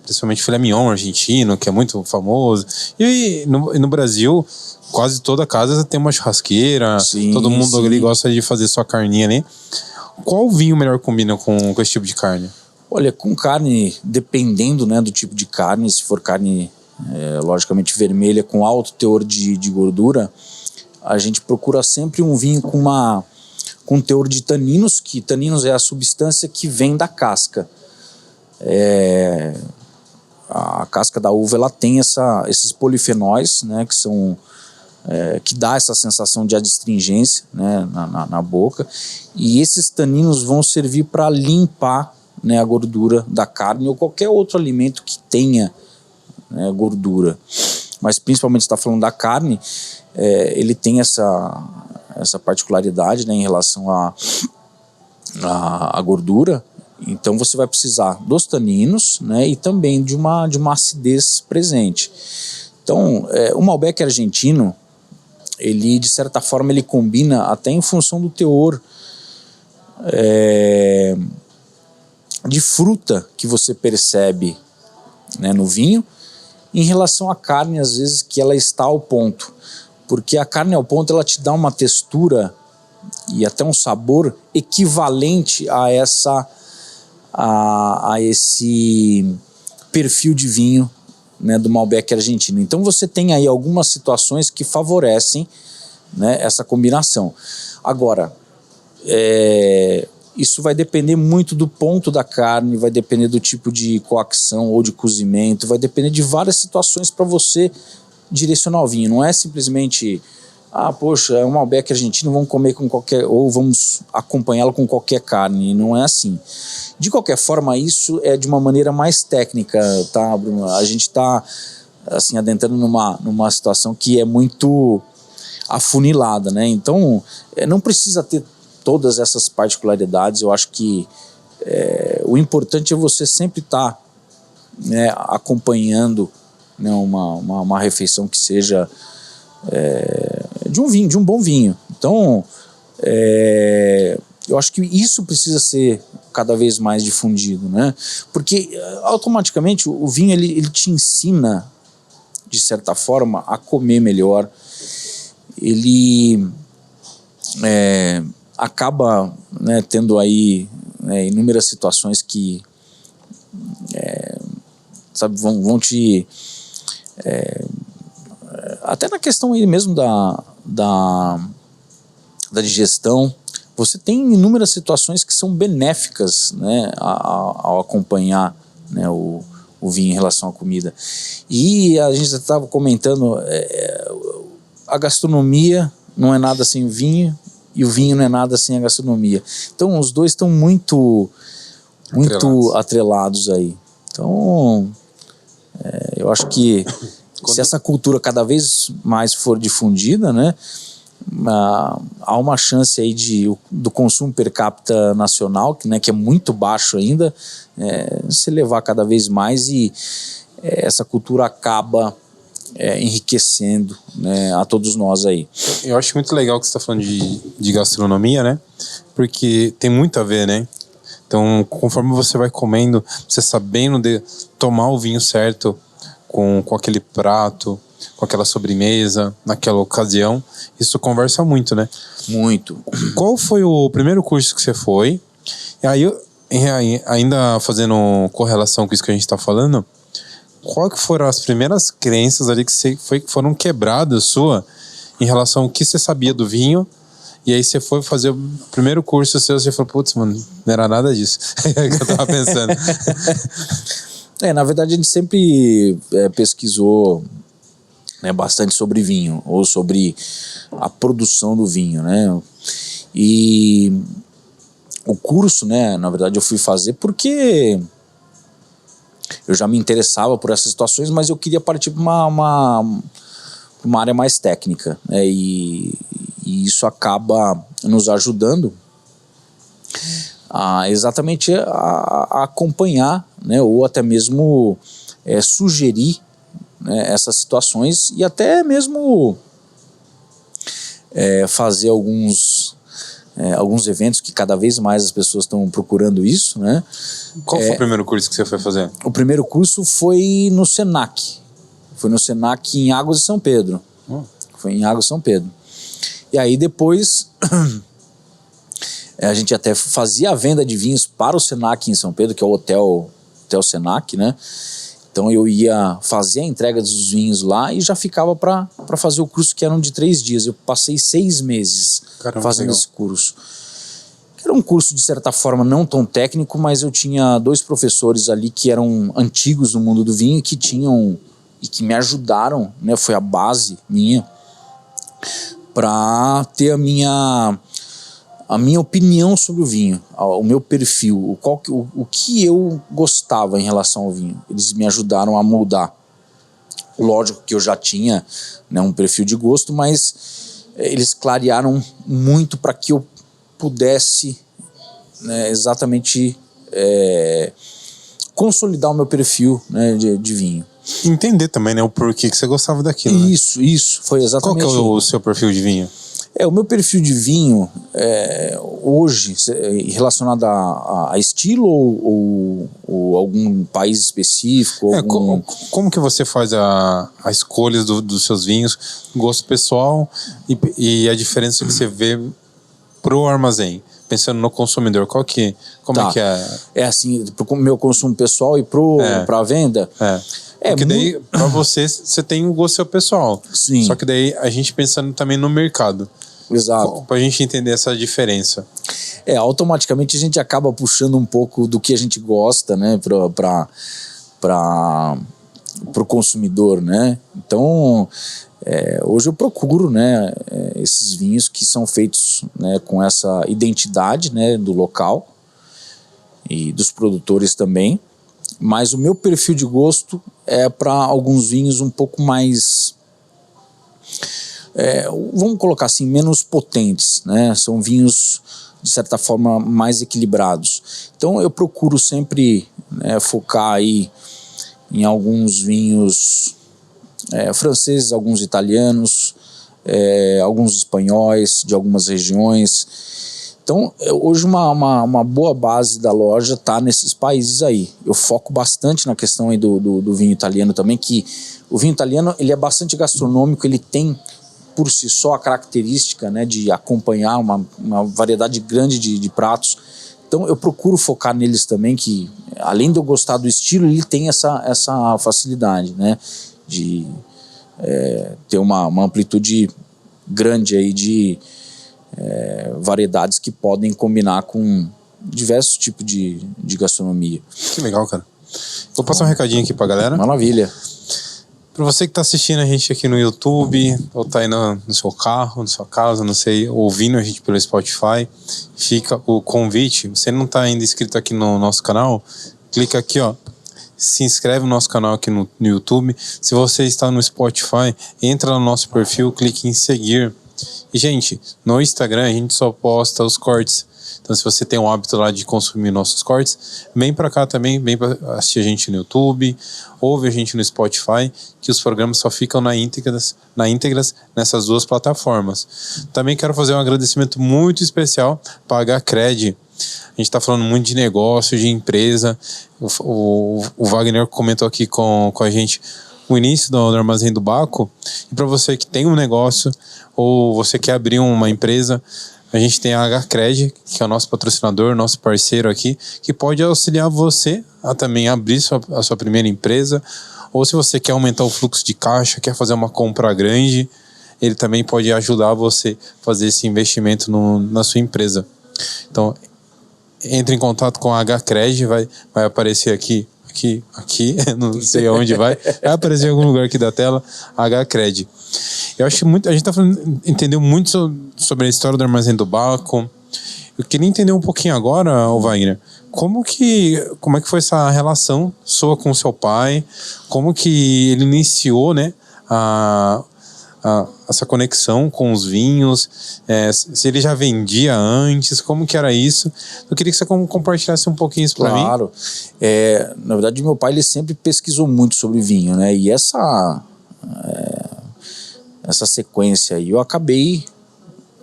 principalmente filé mignon argentino, que é muito famoso. E no Brasil, quase toda casa tem uma churrasqueira, Sim, todo mundo sim. ali gosta de fazer sua carninha ali. Qual vinho melhor combina com esse tipo de carne? Olha, com carne, dependendo, né, do tipo de carne, se for carne logicamente vermelha com alto teor de gordura, a gente procura sempre um vinho com teor de taninos, que taninos é a substância que vem da casca. A casca da uva ela tem esses polifenóis, né, que são que dá essa sensação de adstringência, né, na boca, e esses taninos vão servir para limpar, né, a gordura da carne ou qualquer outro alimento que tenha, né, gordura. Mas principalmente está falando da carne, ele tem essa particularidade, né, em relação à gordura. Então você vai precisar dos taninos, né, e também de uma acidez presente. Então o Malbec argentino, ele de certa forma ele combina até em função do teor de fruta que você percebe, né, no vinho, em relação à carne, às vezes, que ela está ao ponto. Porque a carne ao ponto, ela te dá uma textura e até um sabor equivalente a esse perfil de vinho, né, do Malbec argentino. Então você tem aí algumas situações que favorecem, né, essa combinação. Agora, isso vai depender muito do ponto da carne, vai depender do tipo de coacção ou de cozimento, vai depender de várias situações para você direcionar o vinho. Não é simplesmente, poxa, é um Malbec argentino, vamos comer com qualquer, ou vamos acompanhá-lo com qualquer carne. Não é assim. De qualquer forma, isso é de uma maneira mais técnica, tá, Bruno? A gente está assim, adentrando numa situação que é muito afunilada, né? Então, não precisa ter todas essas particularidades. Eu acho que o importante é você sempre estar, né, acompanhando, né, uma refeição que seja de um bom vinho. Então, eu acho que isso precisa ser cada vez mais difundido, né? Porque automaticamente o vinho ele te ensina, de certa forma, a comer melhor. Ele acaba, né, tendo aí, né, inúmeras situações que sabe, vão te até na questão aí mesmo da digestão. Você tem inúmeras situações que são benéficas, né, ao acompanhar, né, o vinho em relação à comida. E a gente estava comentando, a gastronomia não é nada sem o vinho, e o vinho não é nada sem a gastronomia. Então os dois estão muito atrelados aí. Então eu acho que se essa cultura cada vez mais for difundida, né, há uma chance aí do consumo per capita nacional, né, que é muito baixo ainda, se elevar cada vez mais, e essa cultura acaba enriquecendo, né, a todos nós aí. Eu acho muito legal que você está falando de gastronomia, né? Porque tem muito a ver, né? Então, conforme você vai comendo, você sabendo de tomar o vinho certo com aquele prato, com aquela sobremesa, naquela ocasião, isso conversa muito, né? Muito. Qual foi o primeiro curso que você foi? E aí, ainda fazendo correlação com isso que a gente está falando, qual que foram as primeiras crenças ali que foram quebradas sua em relação ao que você sabia do vinho? E aí você foi fazer o primeiro curso seu, você falou, putz, mano, não era nada disso. É o que eu tava pensando. Na verdade a gente sempre pesquisou, né, bastante sobre vinho, ou sobre a produção do vinho, né? E o curso, né, na verdade eu fui fazer porque eu já me interessava por essas situações, mas eu queria partir para uma área mais técnica, né? E isso acaba nos ajudando exatamente a acompanhar, né, ou até mesmo sugerir, né, essas situações, e até mesmo fazer alguns alguns eventos que cada vez mais as pessoas estão procurando isso, né? Qual foi o primeiro curso que você foi fazer? O primeiro curso foi no Senac. Foi no Senac em Águas de São Pedro. Foi em Águas de São Pedro. E aí depois a gente até fazia a venda de vinhos para o Senac em São Pedro, que é o Hotel Senac, né? Então eu ia fazer a entrega dos vinhos lá e já ficava para fazer o curso, que eram de 3 dias. Eu passei 6 meses fazendo esse curso. Era um curso, de certa forma, não tão técnico, mas eu tinha 2 professores ali que eram antigos no mundo do vinho e que me ajudaram, né? Foi a base minha para ter a minha opinião sobre o vinho, o meu perfil, o que eu gostava em relação ao vinho. Eles me ajudaram a moldar. Lógico que eu já tinha, né, um perfil de gosto, mas eles clarearam muito para que eu pudesse, né, exatamente consolidar o meu perfil, né, de vinho. Entender também, né, o porquê que você gostava daquilo. Isso, foi exatamente. Qual que é o seu perfil de vinho? O meu perfil de vinho, hoje, relacionado a estilo ou algum país específico? Como que você faz a escolha dos seus vinhos, gosto pessoal e a diferença que você vê pro armazém? Pensando no consumidor, como é que é? É assim, pro meu consumo pessoal e pra venda? Porque daí, pra você tem o gosto seu pessoal. Sim. Só que daí, a gente pensando também no mercado. Exato. Pra gente entender essa diferença. Automaticamente a gente acaba puxando um pouco do que a gente gosta, né, pro consumidor, né? Então, hoje eu procuro, né, esses vinhos que são feitos, né, com essa identidade, né, do local e dos produtores também. Mas o meu perfil de gosto é para alguns vinhos um pouco mais, vamos colocar assim, menos potentes, né? São vinhos, de certa forma, mais equilibrados. Então eu procuro sempre, né, focar aí em alguns vinhos franceses, alguns italianos, alguns espanhóis de algumas regiões. Então, hoje uma boa base da loja está nesses países aí. Eu foco bastante na questão aí do vinho italiano também, que o vinho italiano ele é bastante gastronômico, ele tem por si só a característica, né, de acompanhar uma variedade grande de pratos. Então eu procuro focar neles também, que além de eu gostar do estilo, ele tem essa facilidade, né, de ter uma amplitude grande aí de variedades que podem combinar com diversos tipos de gastronomia. Que legal, cara. Vou passar um recadinho aqui pra galera. Maravilha. Pra você que tá assistindo a gente aqui no YouTube, ou tá aí no seu carro, na sua casa, não sei, ouvindo a gente pelo Spotify, fica o convite. Você não tá ainda inscrito aqui no nosso canal? Clica aqui, ó. Se inscreve no nosso canal aqui no YouTube. Se você está no Spotify, entra no nosso perfil, clique em seguir. E, gente, no Instagram a gente só posta os cortes. Então, se você tem o hábito lá de consumir nossos cortes, vem pra cá também, vem pra assistir a gente no YouTube, ouve a gente no Spotify, que os programas só ficam na íntegras nessas 2 plataformas. Também quero fazer um agradecimento muito especial para a HCred. A gente tá falando muito de negócio, de empresa. O Wagner comentou aqui com a gente o início do Armazém do Baco. E para você que tem um negócio ou você quer abrir uma empresa, a gente tem a HCred, que é o nosso patrocinador, nosso parceiro aqui, que pode auxiliar você a também abrir a sua primeira empresa. Ou se você quer aumentar o fluxo de caixa, quer fazer uma compra grande, ele também pode ajudar você a fazer esse investimento na sua empresa. Então, entre em contato com a HCred, vai aparecer aqui, não sei aonde vai aparecer em algum lugar aqui da tela, HCred. Eu acho que a gente entendeu muito sobre a história do Armazém do Baco. Eu queria entender um pouquinho agora, Wagner, como é que foi essa relação sua com o seu pai, como que ele iniciou, né, essa conexão com os vinhos, se ele já vendia antes, como que era isso. Eu queria que você compartilhasse um pouquinho isso para mim. Claro. Na verdade, meu pai ele sempre pesquisou muito sobre vinho, né? E essa sequência aí eu acabei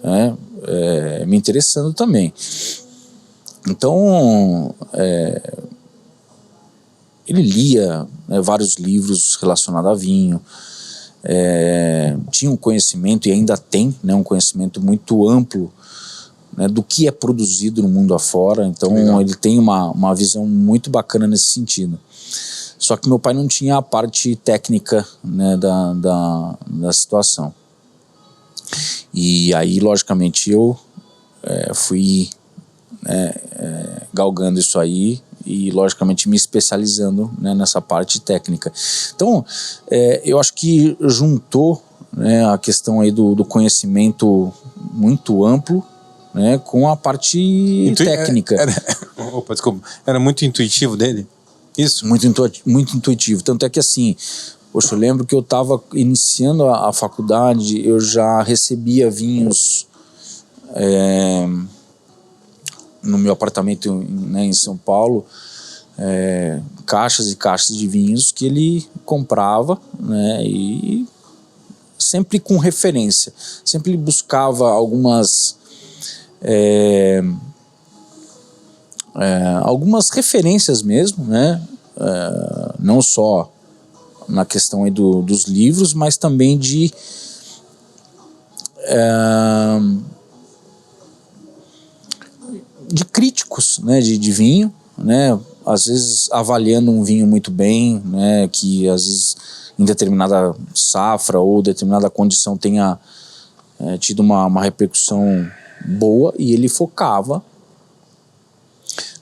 né, me interessando também. Então, ele lia, né, vários livros relacionados a vinho, tinha um conhecimento, e ainda tem, né, um conhecimento muito amplo, né, do que é produzido no mundo afora. Então ele tem uma visão muito bacana nesse sentido. Só que meu pai não tinha a parte técnica, né, da situação. E aí, logicamente, eu fui galgando isso aí e, logicamente, me especializando, né, nessa parte técnica. Então, eu acho que juntou, né, a questão aí do conhecimento muito amplo, né, com a parte técnica. Opa, desculpa. Era muito intuitivo dele? Isso? Muito intuitivo. Tanto é que, assim, poxa, eu lembro que eu estava iniciando a faculdade, eu já recebia vinhos no meu apartamento, né, em São Paulo, caixas e caixas de vinhos que ele comprava, né, e sempre com referência. Sempre ele buscava algumas referências mesmo, né, não só na questão aí dos livros, mas também de críticos, né, de vinho, né, às vezes avaliando um vinho muito bem, né, que às vezes em determinada safra ou determinada condição tenha tido uma repercussão boa, e ele focava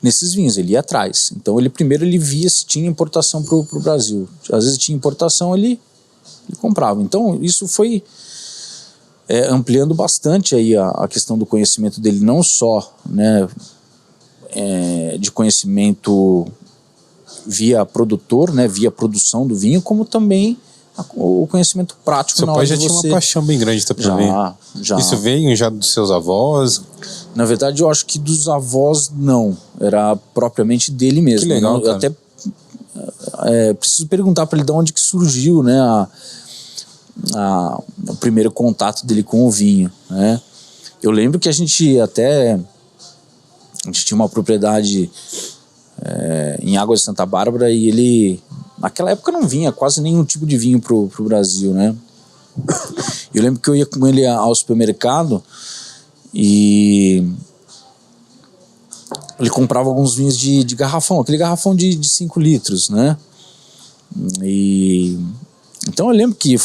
nesses vinhos, ele ia atrás. Então ele primeiro via se tinha importação para o Brasil. Às vezes tinha importação, ele comprava. Então isso foi ampliando bastante aí a questão do conhecimento dele, não só, né, de conhecimento via produtor, né, via produção do vinho, como também o conhecimento prático. Seu pai já tinha uma paixão bem grande para vinho. Já. Isso veio já dos seus avós? Na verdade, eu acho que dos avós não, era propriamente dele mesmo. Que legal, eu até preciso perguntar para ele de onde que surgiu, né, o primeiro contato dele com o vinho, né. Eu lembro que a gente tinha uma propriedade em Águas de Santa Bárbara, e ele naquela época não vinha quase nenhum tipo de vinho pro Brasil, né. Eu lembro que eu ia com ele ao supermercado e ele comprava alguns vinhos de garrafão, aquele garrafão de 5 litros, né. E então eu lembro que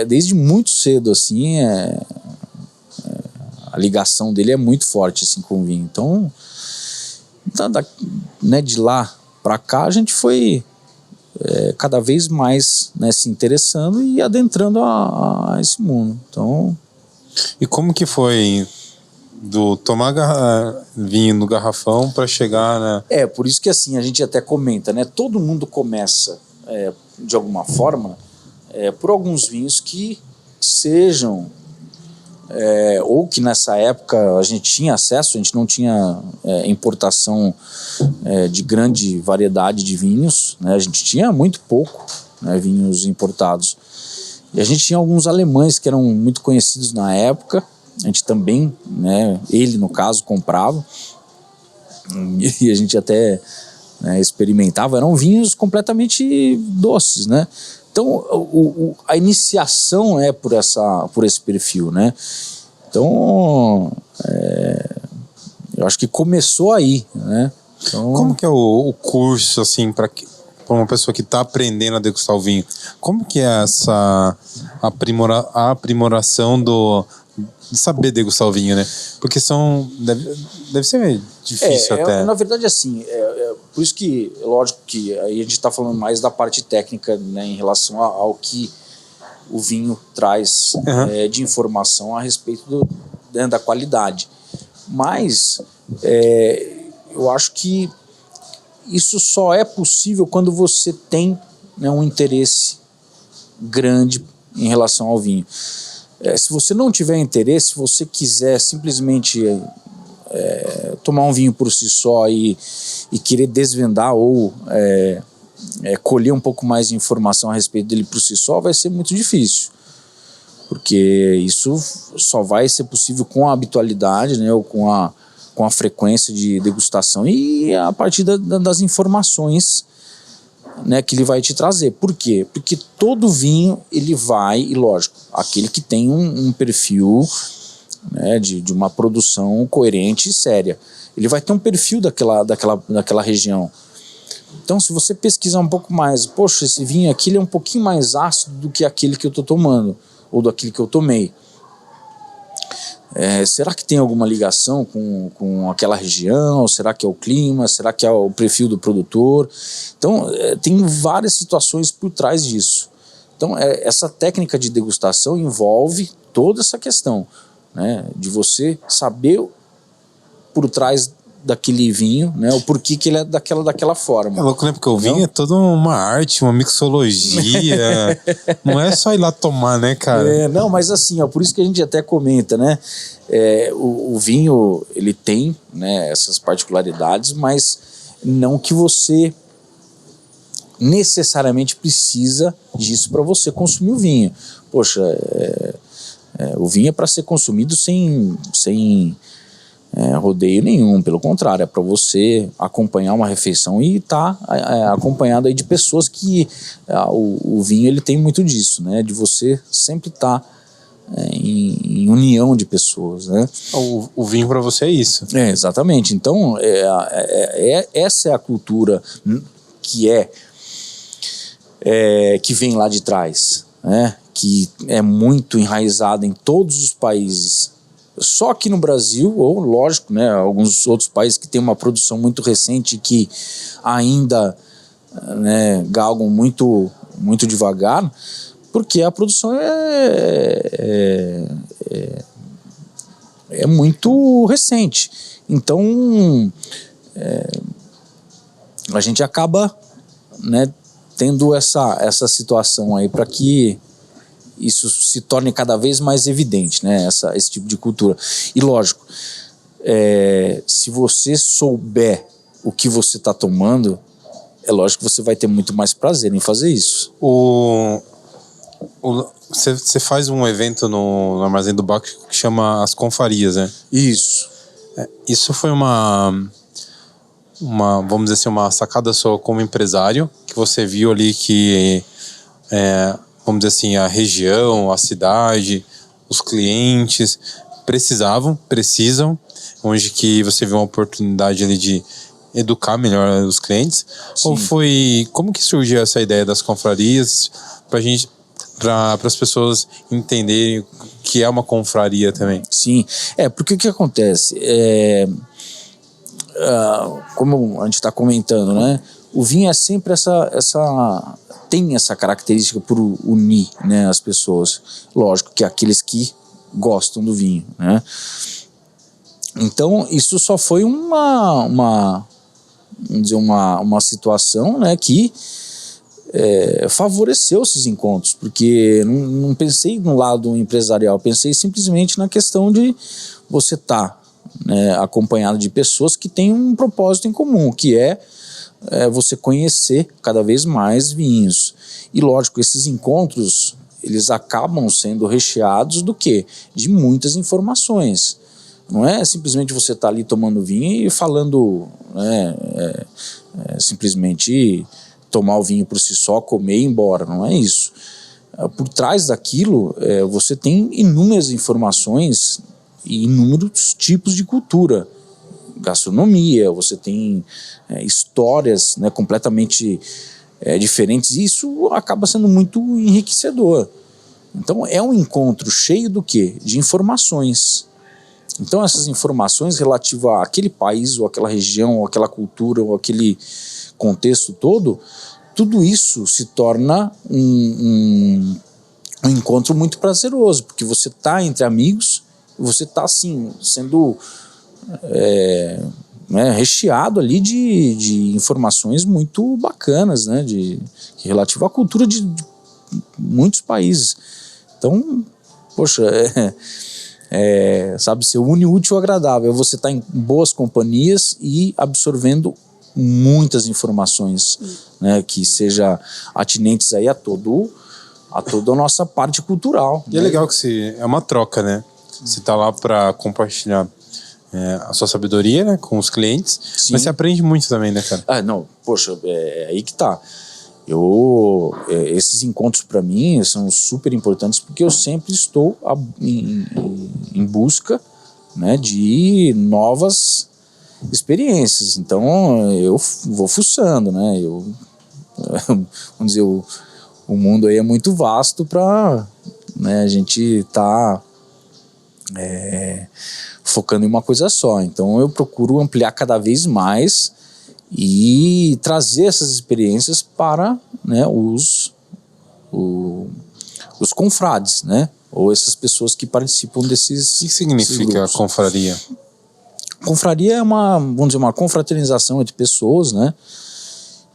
desde muito cedo, assim, a ligação dele é muito forte, assim, com o vinho. Então, né, de lá para cá a gente foi cada vez mais, né, se interessando e adentrando a esse mundo. Então, e como que foi do tomar vinho no garrafão para chegar, né? por isso que, assim, a gente até comenta, né, todo mundo começa de alguma forma por alguns vinhos que sejam ou que nessa época a gente tinha acesso, a gente não tinha importação de grande variedade de vinhos, né? A gente tinha muito pouco, né, vinhos importados, e a gente tinha alguns alemães que eram muito conhecidos na época. A gente também, né, ele no caso comprava, e a gente até, né, experimentava. Eram vinhos completamente doces, né. Então a iniciação é por esse perfil, né? Então eu acho que começou aí, né? Então, como que é o curso, assim, para uma pessoa que está aprendendo a degustar o vinho? Como que é essa aprimoração de saber degustar o vinho, né? Porque deve ser difícil até. Na verdade, assim, por isso que, lógico que aí a gente está falando mais da parte técnica, né, em relação ao que o vinho traz de informação a respeito da qualidade. Mas eu acho que isso só é possível quando você tem, né, um interesse grande em relação ao vinho. Se você não tiver interesse, se você quiser simplesmente tomar um vinho por si só e querer desvendar ou colher um pouco mais de informação a respeito dele por si só, vai ser muito difícil. porque isso só vai ser possível com a habitualidade, né, ou com a frequência de degustação e a partir das informações, né, que ele vai te trazer. Por quê? Porque todo vinho, ele vai, e lógico, aquele que tem um perfil, né, de uma produção coerente e séria, ele vai ter um perfil daquela região. Então, se você pesquisar um pouco mais, poxa, esse vinho aqui ele é um pouquinho mais ácido do que aquele que eu estou tomando, ou daquele que eu tomei. Será que tem alguma ligação com aquela região? Será que é o clima? Será que é o perfil do produtor? Então, tem várias situações por trás disso. Então, essa técnica de degustação envolve toda essa questão, né, de você saber por trás daquele vinho, né, o porquê que ele é daquela forma. É louco, né? Porque o vinho é toda uma arte, uma mixologia. Não é só ir lá tomar, né, cara? Não, mas assim, ó, por isso que a gente até comenta, né? O vinho, ele tem, né, essas particularidades, mas não que você necessariamente precisa disso para você consumir o vinho. Poxa, o vinho é para ser consumido sem rodeio nenhum, pelo contrário, é para você acompanhar uma refeição e estar acompanhado aí de pessoas que o vinho ele tem muito disso, né, de você sempre estar em união de pessoas, né? O vinho para você é isso. Exatamente. Então, essa é a cultura que vem lá de trás, né? Que é muito enraizada em todos os países. Só que no Brasil, ou lógico, né, alguns outros países que têm uma produção muito recente que ainda, né, galgam muito, muito devagar, porque a produção é muito recente. Então, a gente acaba, né, tendo essa situação aí para que isso se torne cada vez mais evidente, né, esse tipo de cultura. E lógico, se você souber o que você está tomando, é lógico que você vai ter muito mais prazer em fazer isso. Você faz um evento no Armazém do Baco que chama As Confrarias, né? Isso. Isso foi uma, vamos dizer assim, uma sacada sua como empresário, que você viu ali que vamos dizer assim, a região, a cidade, os clientes precisam, onde que você viu uma oportunidade ali de educar melhor os clientes. Sim. Ou como que surgiu essa ideia das confrarias para as pessoas entenderem que é uma confraria também? Sim, porque o que acontece? Como a gente está comentando, né? O vinho é sempre tem essa característica por unir, né, as pessoas. Lógico que aqueles que gostam do vinho, né? Então isso só foi uma situação, né, que favoreceu esses encontros, porque não pensei no lado empresarial, pensei simplesmente na questão de você estar, né, acompanhado de pessoas que têm um propósito em comum, que é você conhecer cada vez mais vinhos. E lógico, esses encontros, eles acabam sendo recheados do quê? De muitas informações. Não é simplesmente você estar ali tomando vinho e falando, né, simplesmente tomar o vinho por si só, comer e ir embora. Não é isso. Por trás daquilo, você tem inúmeras informações e inúmeros tipos de cultura. Gastronomia, você tem histórias, né, completamente diferentes, e isso acaba sendo muito enriquecedor. Então é um encontro cheio do quê? De informações. Então essas informações relativas àquele país, ou àquela região, ou àquela cultura, ou àquele contexto todo, tudo isso se torna um encontro muito prazeroso, porque você está entre amigos, e você está assim, sendo recheado ali de informações muito bacanas, né, relativo à cultura de muitos países. Então, poxa, sabe, você une o útil ao agradável, você está em boas companhias e absorvendo muitas informações, né, que seja atinentes aí a a toda a nossa parte cultural. E é legal que é uma troca, né? Você tá lá para compartilhar a sua sabedoria, né, com os clientes, Sim. mas você aprende muito também, né, cara? Não, poxa, é aí que tá. Esses encontros para mim são super importantes porque eu sempre estou em busca, né, de novas experiências. Então eu vou fuçando, né? Vamos dizer, o mundo aí é muito vasto para, né, a gente tá focando em uma coisa só. Então eu procuro ampliar cada vez mais e trazer essas experiências para, né, os confrades, né? Ou essas pessoas que participam desses. O que significa confraria? Confraria é vamos dizer, uma confraternização entre pessoas, né?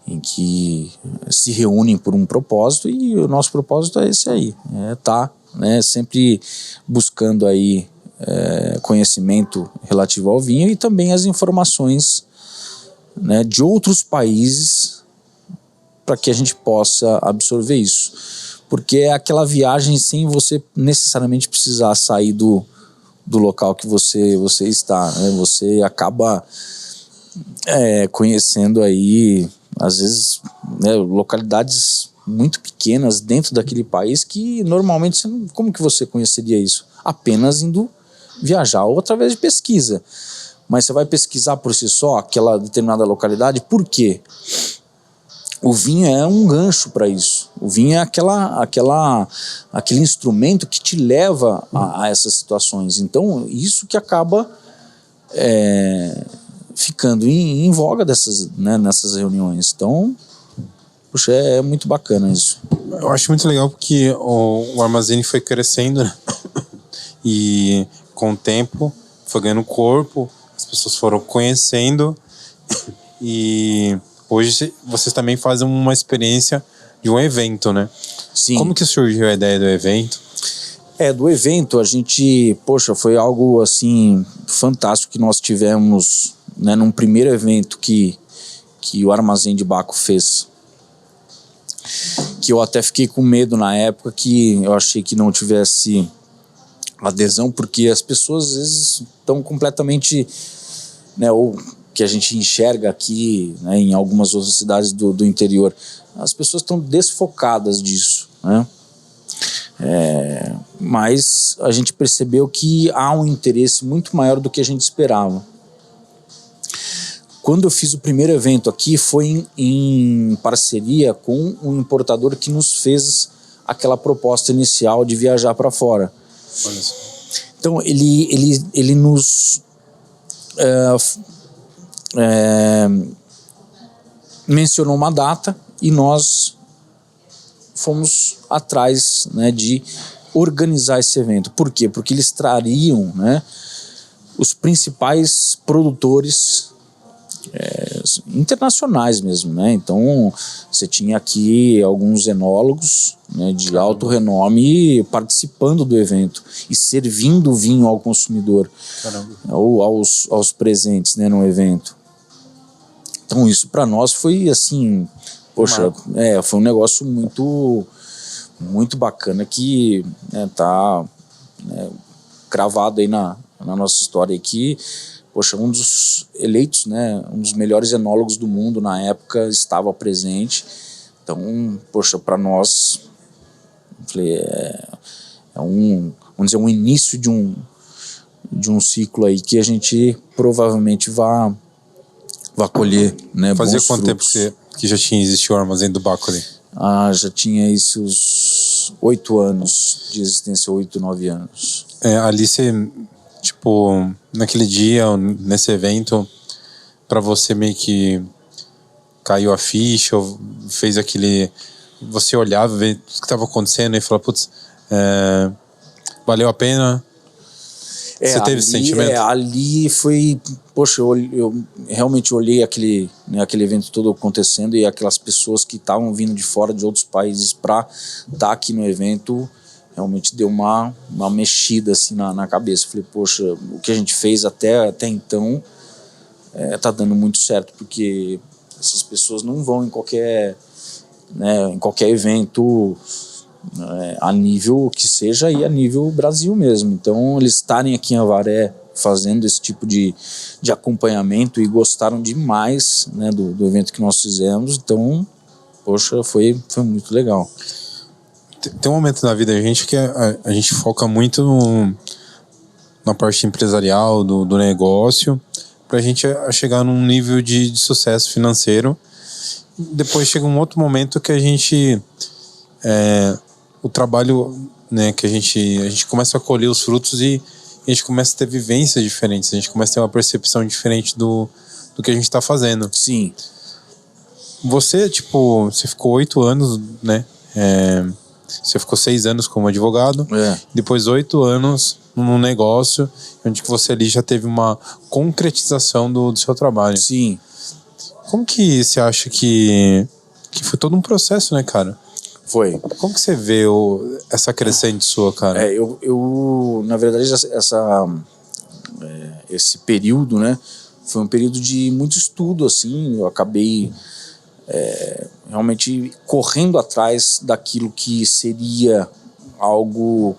Em que se reúnem por um propósito, e o nosso propósito é esse aí, né, sempre buscando aí conhecimento relativo ao vinho e também as informações, né, de outros países para que a gente possa absorver isso, porque é aquela viagem sem você necessariamente precisar sair do local que você está, né? Você acaba conhecendo aí às vezes, né, localidades muito pequenas dentro daquele país que normalmente como que você conheceria isso? Apenas indo viajar ou através de pesquisa. Mas você vai pesquisar por si só aquela determinada localidade, por quê? O vinho é um gancho para isso. O vinho é aquele instrumento que te leva a essas situações. Então, isso que acaba ficando em voga né, nessas reuniões. Então, puxa, é muito bacana isso. Eu acho muito legal porque o armazém foi crescendo, né? E com o tempo foi ganhando corpo, as pessoas foram conhecendo, e hoje vocês também fazem uma experiência de um evento, né? Sim. Como que surgiu a ideia do evento? Do evento a gente, poxa, foi algo assim fantástico que nós tivemos, né, num primeiro evento que o Armazém de Baco fez, que eu até fiquei com medo na época, que eu achei que não tivesse adesão, porque as pessoas às vezes estão completamente, né, ou que a gente enxerga aqui, né, em algumas outras cidades do interior, as pessoas estão desfocadas disso, né? Mas a gente percebeu que há um interesse muito maior do que a gente esperava. Quando eu fiz o primeiro evento aqui, foi em parceria com um importador que nos fez aquela proposta inicial de viajar para fora. Então ele nos mencionou uma data e nós fomos atrás, né, de organizar esse evento. Por quê? Porque eles trariam, né, os principais produtores internacionais mesmo, né? Então você tinha aqui alguns enólogos, né, de alto renome participando do evento e servindo vinho ao consumidor. Caramba. Ou aos presentes, né, no evento. Então isso para nós foi assim, poxa, foi um negócio muito, muito bacana que, né, tá, né, cravado aí na nossa história aqui. Poxa, um dos eleitos, né, um dos melhores enólogos do mundo na época estava presente. Então, poxa, para nós, falei, vamos dizer, um início de um ciclo aí que a gente provavelmente vai colher, né, Fazia bons quanto frutos. tempo que já tinha existido o Armazém do Baco ali? Já tinha isso uns 8 anos de existência, 8, 9 anos. Ali você, tipo, naquele dia, nesse evento, pra você meio que caiu a ficha, ou fez aquele... Você olhava, ver o que estava acontecendo e falava, putz, valeu a pena? Você teve esse sentimento? Ali foi... Poxa, eu realmente olhei aquele evento todo acontecendo e aquelas pessoas que estavam vindo de fora de outros países para estar aqui no evento, realmente deu uma mexida assim na cabeça. Falei, poxa, o que a gente fez até então tá dando muito certo, porque essas pessoas não vão em qualquer evento a nível que seja aí, a nível Brasil mesmo. Então eles estarem aqui em Avaré fazendo esse tipo de acompanhamento e gostaram demais, né, do evento que nós fizemos. Então, poxa, foi muito legal. Tem um momento na vida da gente que a gente foca muito na parte empresarial do negócio, pra gente chegar num nível de sucesso financeiro. Depois chega um outro momento que a gente o trabalho, né, que a gente começa a colher os frutos e a gente começa a ter vivências diferentes, a gente começa a ter uma percepção diferente do que a gente está fazendo. Sim. Você, tipo, você ficou 8 anos, né? Você ficou 6 anos como advogado, depois 8 anos num negócio, onde que você ali já teve uma concretização do seu trabalho. Sim. Como que você acha que foi todo um processo, né, cara? Foi. Como que você vê essa crescente sua, cara? Eu na verdade, esse período, né, foi um período de muito estudo, assim. Eu acabei realmente correndo atrás daquilo que seria algo,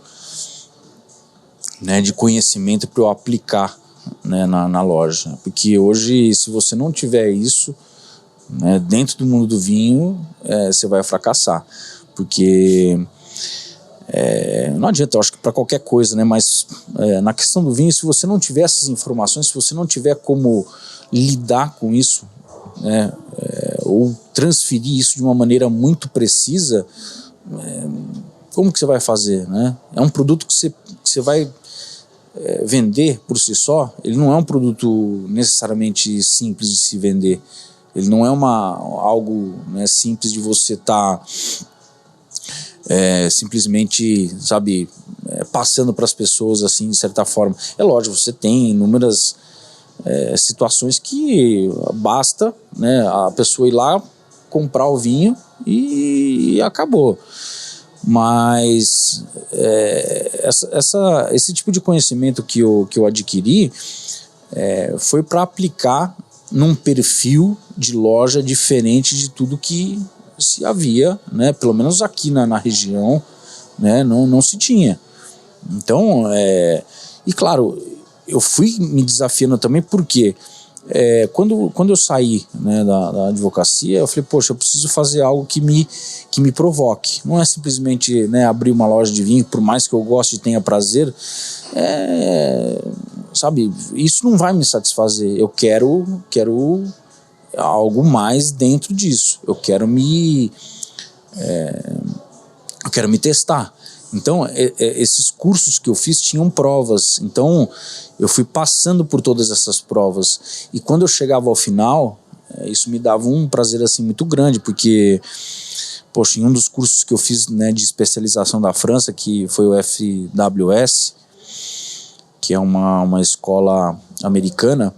né, de conhecimento para eu aplicar, né, na loja. Porque hoje, se você não tiver isso, né, dentro do mundo do vinho, você vai fracassar. Porque não adianta, eu acho que para qualquer coisa, né, mas na questão do vinho, se você não tiver essas informações, se você não tiver como lidar com isso, né, ou transferir isso de uma maneira muito precisa, como que você vai fazer, né? É um produto que você vai vender por si só. Ele não é um produto necessariamente simples de se vender. Ele não é algo, né, simples de você estar simplesmente, sabe, passando para as pessoas assim, de certa forma. É lógico, você tem inúmeras situações que basta, né, a pessoa ir lá, comprar o vinho e acabou. Mas esse tipo de conhecimento que eu adquiri foi para aplicar num perfil de loja diferente de tudo que se havia, né, pelo menos aqui na região, né, não se tinha. Então, e claro, eu fui me desafiando também, porque quando eu saí, né, da advocacia, eu falei, poxa, eu preciso fazer algo que me provoque. Não é simplesmente, né, abrir uma loja de vinho, por mais que eu goste e tenha prazer, sabe, isso não vai me satisfazer. Eu quero algo mais dentro disso. Eu quero me testar. Então, esses cursos que eu fiz tinham provas. Então, eu fui passando por todas essas provas. E quando eu chegava ao final, isso me dava um prazer assim muito grande, porque, poxa, em um dos cursos que eu fiz, né, de especialização da França, que foi o FWS, que é uma escola americana,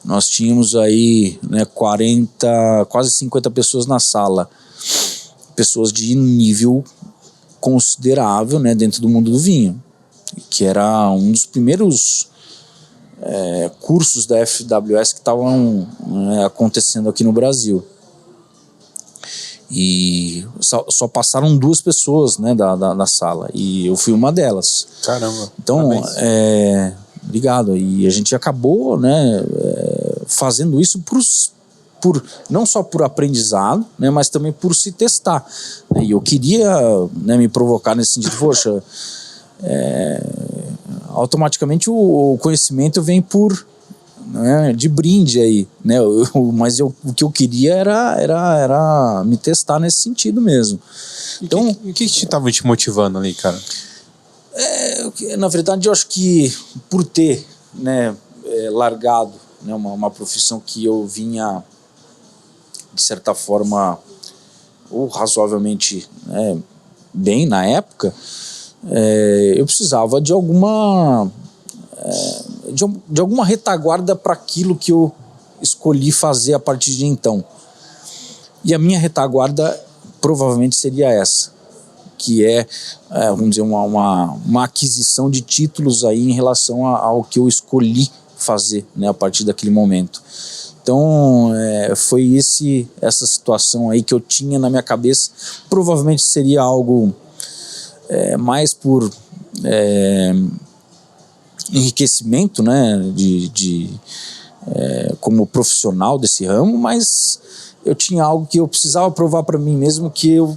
nós tínhamos aí, né, 40, quase 50 pessoas na sala. Pessoas de nível considerável, né, dentro do mundo do vinho, que era um dos primeiros cursos da FWS que estavam acontecendo aqui no Brasil. E só passaram 2 pessoas, né, da sala, e eu fui uma delas. Caramba. Então, obrigado. E a gente acabou, né, fazendo isso não só por aprendizado, né, mas também por se testar. E eu queria, né, me provocar nesse sentido. Poxa, automaticamente o conhecimento vem de brinde aí, né? Mas o que eu queria era me testar nesse sentido mesmo. Então, o que estava te motivando ali, cara? Na verdade, eu acho que por ter, né, largado, né, uma profissão que eu vinha, de certa forma, ou razoavelmente, né, bem na época, eu precisava de alguma retaguarda para aquilo que eu escolhi fazer a partir de então. E a minha retaguarda provavelmente seria essa, que vamos dizer, uma aquisição de títulos aí em relação ao que eu escolhi fazer, né, a partir daquele momento. Então, foi essa situação aí que eu tinha na minha cabeça. Provavelmente seria algo mais por enriquecimento, né, como profissional desse ramo, mas eu tinha algo que eu precisava provar para mim mesmo que o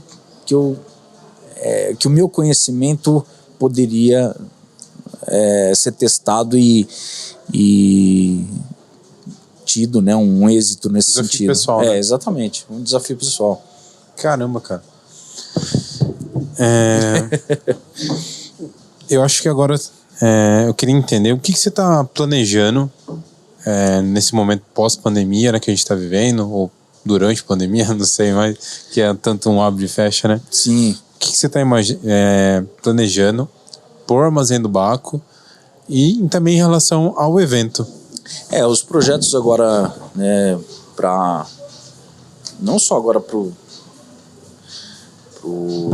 meu conhecimento poderia ser testado e tido, né, um êxito nesse Desafio sentido. pessoal, né? Exatamente, um desafio pessoal. Caramba, cara. Eu acho que agora eu queria entender o que você está planejando nesse momento pós-pandemia, né, que a gente está vivendo, ou durante a pandemia, não sei mais, que é tanto um abre e fecha, né? Sim. O que você está planejando por Armazém do Baco e também em relação ao evento? Os projetos agora, né, não só agora pro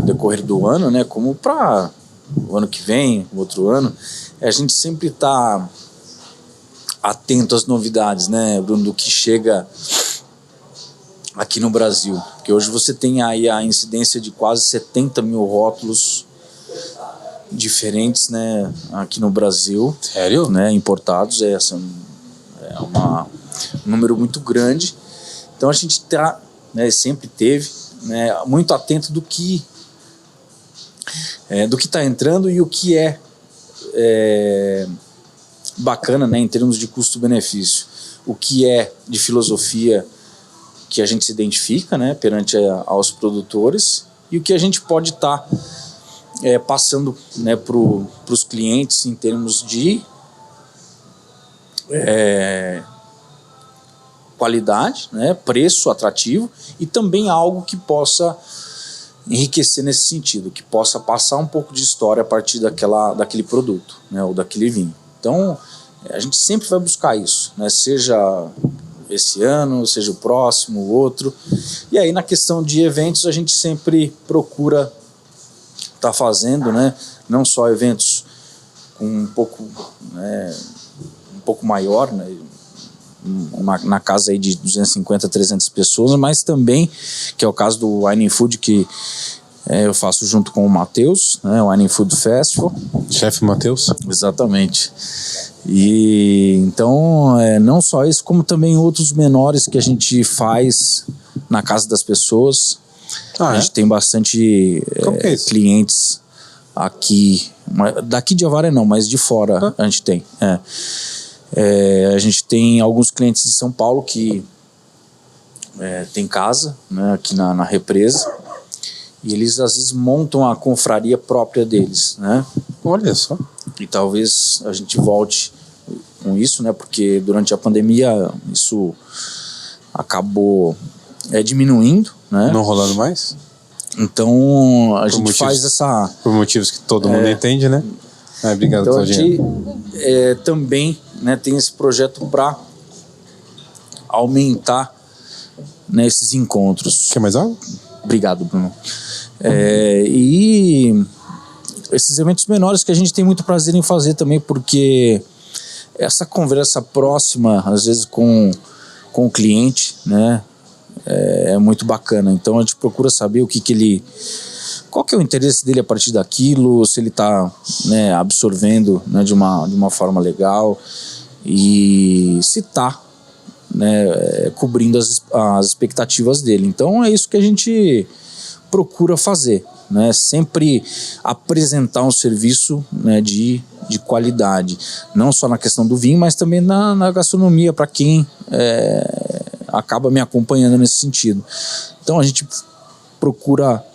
decorrer do ano, né, como para o ano que vem, o outro ano, a gente sempre está atento às novidades, né, Bruno, do que chega aqui no Brasil. Porque hoje você tem aí a incidência de quase 70 mil rótulos diferentes, né, aqui no Brasil. Sério? Né, importados. É um número muito grande. Então a gente está, né, sempre teve, né, muito atento do que está entrando e o que é bacana, né, em termos de custo-benefício. O que é de filosofia que a gente se identifica, né, perante aos produtores, e o que a gente pode estar passando, né, para os clientes em termos de qualidade, né, preço atrativo, e também algo que possa enriquecer nesse sentido, que possa passar um pouco de história a partir daquele produto, né, ou daquele vinho. Então, a gente sempre vai buscar isso, né, seja esse ano, seja o próximo, o outro. E aí, na questão de eventos, a gente sempre procura estar fazendo, né, não só eventos com um pouco maior, né, na casa aí de 250, 300 pessoas, mas também, que é o caso do Wine and Food, que eu faço junto com o Matheus, né, o Wine and Food Festival. Chefe Matheus? Exatamente. E então, não só isso, como também outros menores que a gente faz na casa das pessoas. A gente tem bastante clientes aqui, daqui de Avaré não, mas de fora a gente tem. A gente tem alguns clientes de São Paulo que tem casa, né, aqui na represa, e eles às vezes montam a confraria própria deles, né? Olha só. E talvez a gente volte com isso, né? Porque durante a pandemia isso acabou diminuindo, né? Não rolando mais? Então a gente faz essa... Por motivos que todo mundo entende, né? Obrigado, então Claudinha. A gente também, né, tem esse projeto para aumentar, né, esses encontros. Quer mais algo? Obrigado, Bruno. E esses eventos menores que a gente tem muito prazer em fazer também, porque essa conversa próxima, às vezes com o cliente, né, é muito bacana. Então a gente procura saber qual que é o interesse dele a partir daquilo, se ele está, né, absorvendo, né, de uma forma legal, e se está, né, cobrindo as expectativas dele. Então é isso que a gente procura fazer, né? Sempre apresentar um serviço, né, de qualidade, não só na questão do vinho, mas também na gastronomia, para quem acaba me acompanhando nesse sentido. Então a gente procura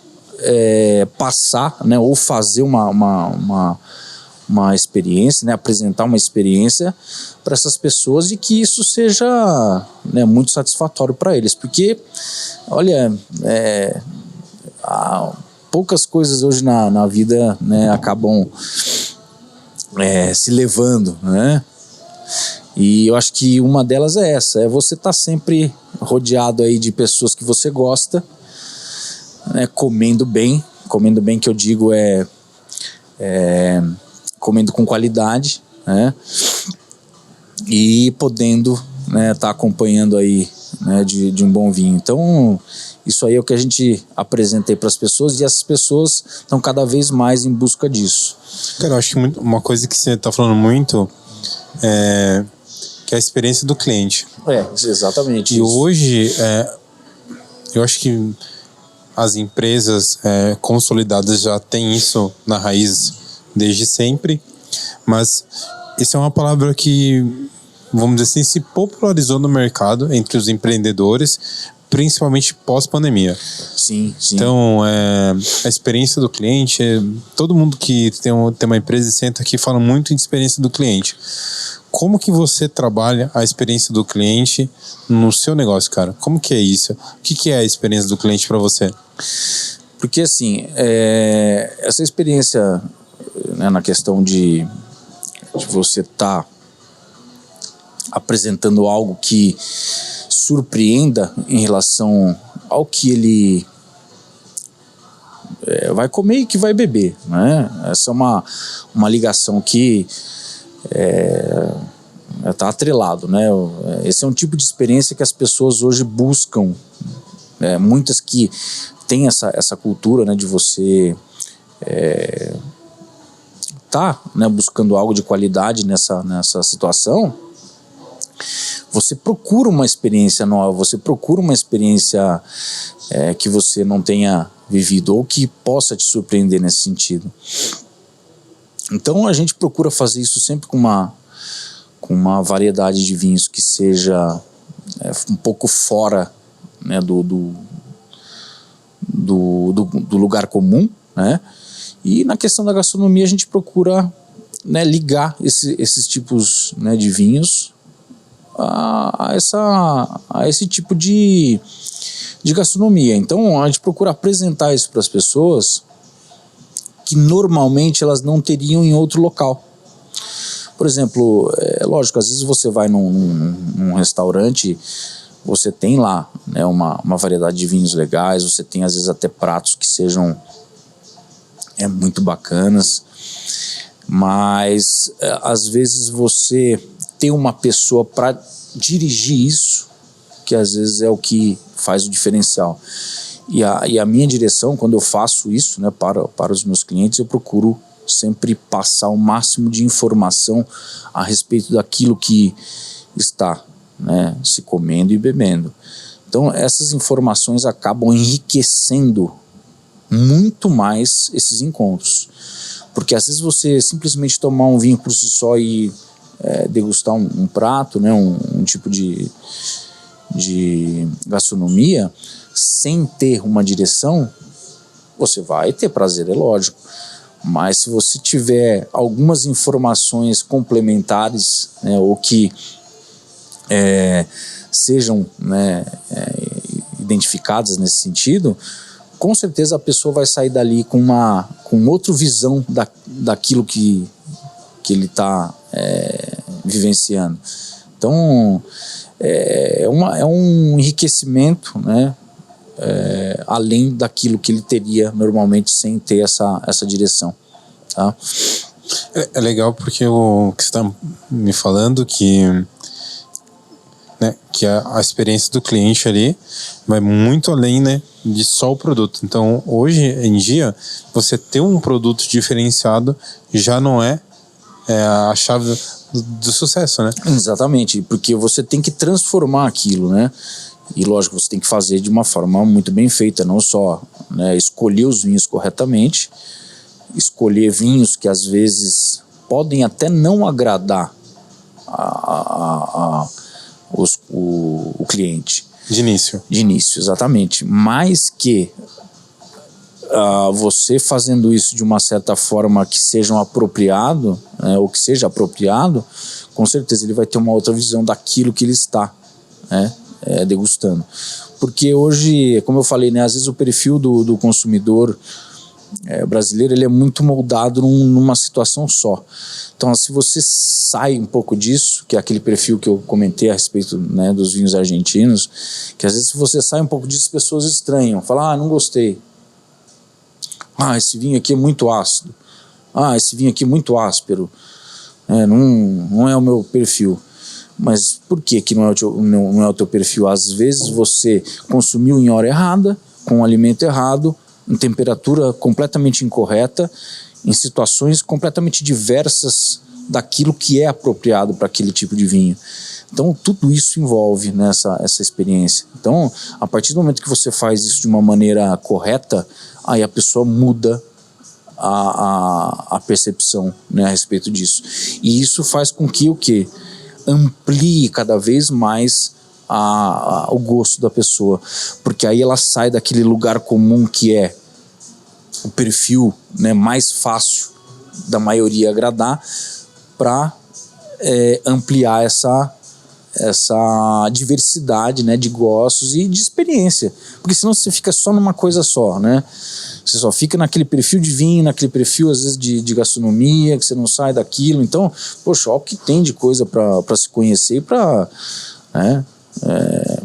passar, né, ou fazer uma experiência, né, apresentar uma experiência para essas pessoas, e que isso seja, né, muito satisfatório para eles, porque olha, poucas coisas hoje na vida, né, acabam se levando, né? E eu acho que uma delas é essa, você estar sempre rodeado aí de pessoas que você gosta, né, comendo bem que eu digo comendo com qualidade, né, e podendo, né, tá acompanhando aí, né, de um bom vinho. Então, isso aí é o que a gente apresenta aí para as pessoas, e essas pessoas estão cada vez mais em busca disso. Cara, eu acho que uma coisa que você tá falando muito é que é a experiência do cliente. Exatamente. E isso. hoje, eu acho que as empresas consolidadas já têm isso na raiz desde sempre, mas isso é uma palavra que, vamos dizer assim, se popularizou no mercado entre os empreendedores, principalmente pós-pandemia. Sim. Então, a experiência do cliente, todo mundo que tem uma empresa e senta aqui fala muito em experiência do cliente. Como que você trabalha a experiência do cliente no seu negócio, cara? Como que é isso? O que é a experiência do cliente para você? Porque, assim, essa experiência, né, na questão de você estar apresentando algo que surpreenda em relação ao que ele vai comer e que vai beber, né? Essa é uma ligação que está atrelado, né? Esse é um tipo de experiência que as pessoas hoje buscam, muitas que têm essa cultura, né, de você né, buscando algo de qualidade nessa situação. Você procura uma experiência nova, você procura uma experiência que você não tenha vivido ou que possa te surpreender nesse sentido. Então a gente procura fazer isso sempre com uma variedade de vinhos que seja um pouco fora, né, do lugar comum, né? E na questão da gastronomia a gente procura, né, ligar esses tipos, né, de vinhos a esse tipo de gastronomia. Então a gente procura apresentar isso para as pessoas que normalmente elas não teriam em outro local. Por exemplo, lógico, às vezes você vai num restaurante, você tem lá, né, uma variedade de vinhos legais, você tem às vezes até pratos que sejam muito bacanas, mas às vezes você tem uma pessoa para dirigir isso, que às vezes é o que faz o diferencial. E a minha direção, quando eu faço isso, né, para os meus clientes, eu procuro sempre passar o máximo de informação a respeito daquilo que está, né, se comendo e bebendo. Então essas informações acabam enriquecendo muito mais esses encontros, porque às vezes você simplesmente tomar um vinho por si só e degustar um prato, né, um tipo de gastronomia, sem ter uma direção, você vai ter prazer, é lógico, mas se você tiver algumas informações complementares, né, ou que sejam, né, identificadas nesse sentido, com certeza a pessoa vai sair dali com outra visão daquilo que ele está vivenciando. Então é um enriquecimento, né, além daquilo que ele teria normalmente sem ter essa direção, tá? É legal porque o que você está me falando né, que a experiência do cliente ali vai muito além, né, de só o produto. Então, hoje em dia, você ter um produto diferenciado já não é a chave do sucesso, né? Exatamente, porque você tem que transformar aquilo, né? E lógico, você tem que fazer de uma forma muito bem feita, não só, né, escolher os vinhos corretamente, escolher vinhos que às vezes podem até não agradar o cliente. De início. De início, exatamente. Mas que você fazendo isso de uma certa forma que seja apropriado, né, ou que seja apropriado, com certeza ele vai ter uma outra visão daquilo que ele está, né, degustando. Porque hoje, como eu falei, né, às vezes o perfil do consumidor brasileiro, ele é muito moldado numa situação só. Então, se você sai um pouco disso, que é aquele perfil que eu comentei a respeito, né, dos vinhos argentinos, que às vezes se você sai um pouco disso, as pessoas estranham, falam, não gostei. Esse vinho aqui é muito ácido. Esse vinho aqui é muito áspero. Não é o meu perfil. Mas por que não é o teu perfil? Às vezes você consumiu em hora errada, com um alimento errado, em temperatura completamente incorreta, em situações completamente diversas daquilo que é apropriado para aquele tipo de vinho. Então tudo isso envolve nessa experiência. Então, a partir do momento que você faz isso de uma maneira correta, aí a pessoa muda a percepção, né, a respeito disso. E isso faz com que o quê? Amplie cada vez mais o gosto da pessoa. Porque aí ela sai daquele lugar comum que é o perfil, né, mais fácil da maioria agradar, para ampliar essa diversidade, né, de gostos e de experiência, porque senão você fica só numa coisa só, né? Você só fica naquele perfil de vinho, naquele perfil às vezes de gastronomia, que você não sai daquilo. Então, poxa, olha o que tem de coisa para se conhecer e para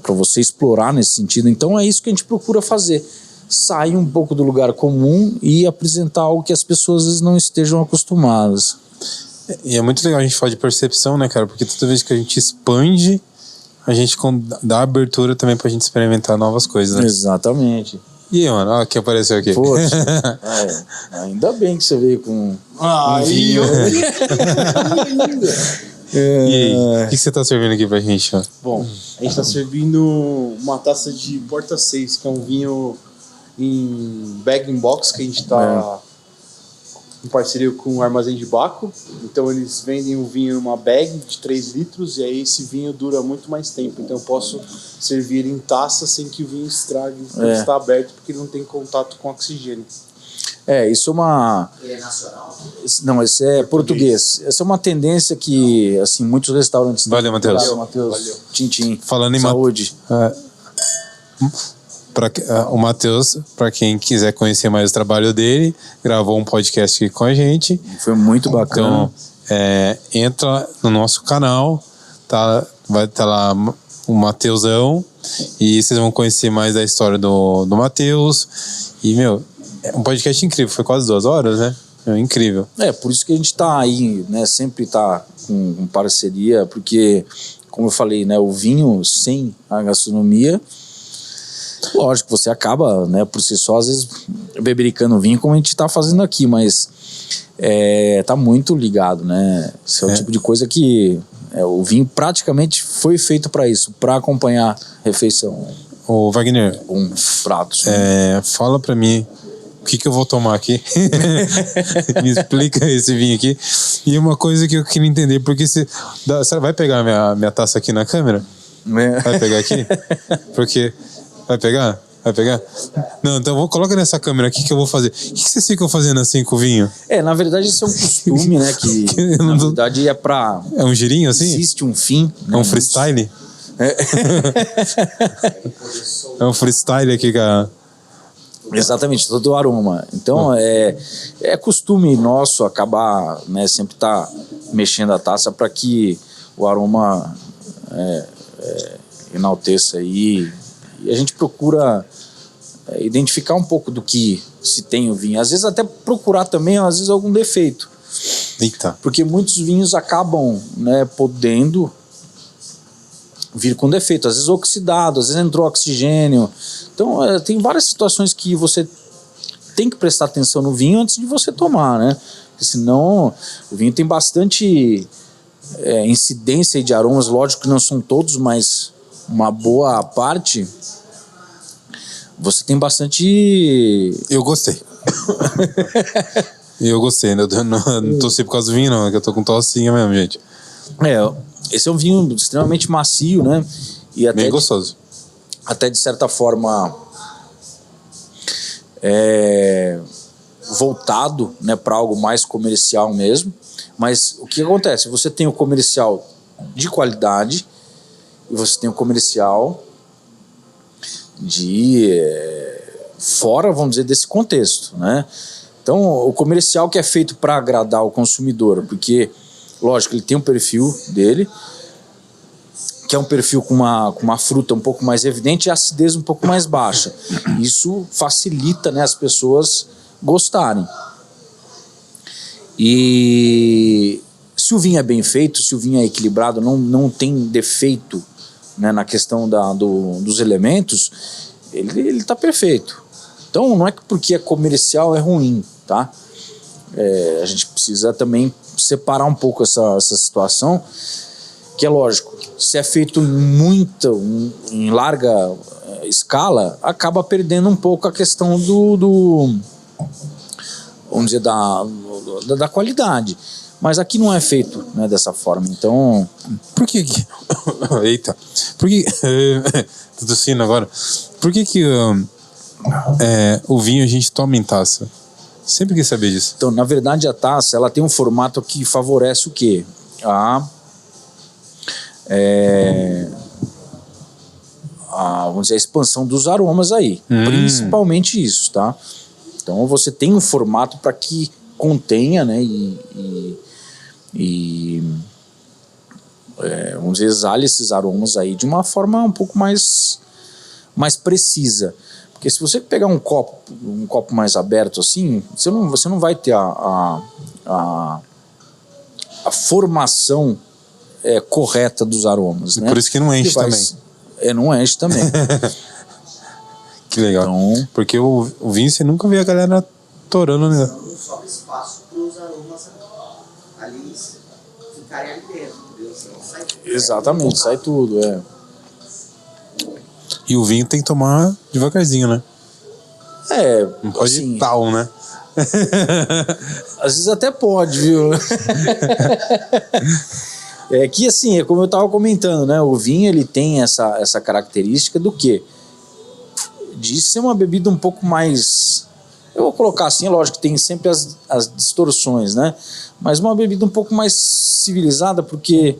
você explorar nesse sentido. Então é isso que a gente procura fazer, sair um pouco do lugar comum e apresentar algo que as pessoas às vezes não estejam acostumadas. E é muito legal a gente falar de percepção, né, cara? Porque toda vez que a gente expande, a gente dá abertura também pra gente experimentar novas coisas, né? Exatamente. E aí, mano? Olha quem apareceu aqui. Poxa, ainda bem que você veio com um vinho. E aí, o que você tá servindo aqui pra gente, ó? Bom, a gente tá servindo uma taça de Porta 6, que é um vinho em bag-in-box, que a gente tá em parceria com o Armazém de Baco. Então eles vendem o vinho numa bag de 3 litros, e aí esse vinho dura muito mais tempo. Então eu posso servir em taça sem que o vinho estrague quando está aberto, porque ele não tem contato com oxigênio. Isso é uma... Ele é nacional? Não, esse é português. Essa é uma tendência que, assim, muitos restaurantes... Valeu, Matheus. Valeu, Matheus. Tchim. Falando em saúde. O Matheus, para quem quiser conhecer mais o trabalho dele, gravou um podcast aqui com a gente. Foi muito bacana. Então, entra no nosso canal, vai estar lá o Matheusão, e vocês vão conhecer mais da história do Matheus. E, meu, é um podcast incrível, foi quase 2 horas, né? É incrível. Por isso que a gente tá aí, né? Sempre tá com parceria, porque, como eu falei, né? O vinho sem a gastronomia... Lógico, você acaba, né, por si só, às vezes, bebericando vinho, como a gente está fazendo aqui, mas tá muito ligado, né? Esse é o tipo de coisa que o vinho praticamente foi feito para isso, para acompanhar a refeição. Ô, Wagner, um prato. Fala para mim o que eu vou tomar aqui. Me explica esse vinho aqui. E uma coisa que eu queria entender, porque você vai pegar minha taça aqui na câmera? Vai pegar aqui? Porque... Vai pegar? Não, então coloca nessa câmera aqui que eu vou fazer. O que vocês ficam fazendo assim com o vinho? Na verdade isso é um costume, né? Que na verdade é pra... É um girinho assim? Existe um fim. É um freestyle? É um freestyle aqui, cara. Exatamente, todo o aroma. Então é costume nosso acabar, né? Sempre tá mexendo a taça para que o aroma enalteça aí. E a gente procura identificar um pouco do que se tem o vinho. Às vezes até procurar também, às vezes, algum defeito. Eita. Porque muitos vinhos acabam, né, podendo vir com defeito. Às vezes oxidado, às vezes entrou oxigênio. Então tem várias situações que você tem que prestar atenção no vinho antes de você tomar, né? Porque senão o vinho tem bastante incidência de aromas. Lógico que não são todos, mas uma boa parte... Você tem bastante... Eu gostei. Não tô por causa do vinho, não. É que eu tô com tossinha mesmo, gente. Esse é um vinho extremamente macio, né? E até bem gostoso. Até de certa forma... voltado, né, para algo mais comercial mesmo. Mas o que acontece? Você tem o comercial de qualidade e você tem o comercial... fora, vamos dizer, desse contexto, né? Então, o comercial que é feito para agradar o consumidor, porque, lógico, ele tem um perfil dele, que é um perfil com uma fruta um pouco mais evidente e a acidez um pouco mais baixa. Isso facilita, né, as pessoas gostarem. E Se o vinho é bem feito, se o vinho é equilibrado, não tem defeito, né, na questão dos elementos, ele tá perfeito. Então não é que porque é comercial é ruim, tá? A gente precisa também separar um pouco essa situação, que é lógico, se é feito em larga escala, acaba perdendo um pouco a questão vamos dizer, da qualidade. Mas aqui não é feito, né, dessa forma, então... Por que Eita. Por que... Tô tossindo agora. Por que o vinho a gente toma em taça? Sempre quis saber disso. Então, na verdade, a taça, ela tem um formato que favorece o quê? Vamos dizer, a expansão dos aromas aí. Principalmente isso, tá? Então, você tem um formato para que contenha, né, vamos dizer, exale esses aromas aí de uma forma um pouco mais precisa. Porque se você pegar um copo mais aberto assim, você não vai ter a formação correta dos aromas, né? Por isso que não enche também. Não enche também. Que legal. Então, porque o vinho você nunca vê a galera torando, né? Não sobra espaço para os aromas ali ficarem ali dentro, entendeu? Senão sai tudo. Exatamente, sai tudo, E o vinho tem que tomar devagarzinho, né? Não pode assim, ir tal, né? às vezes até pode, viu? Que assim, é como eu estava comentando, né? O vinho, ele tem essa característica do quê? De ser uma bebida um pouco mais... Eu vou colocar assim, é lógico que tem sempre as distorções, né? Mas uma bebida um pouco mais civilizada, porque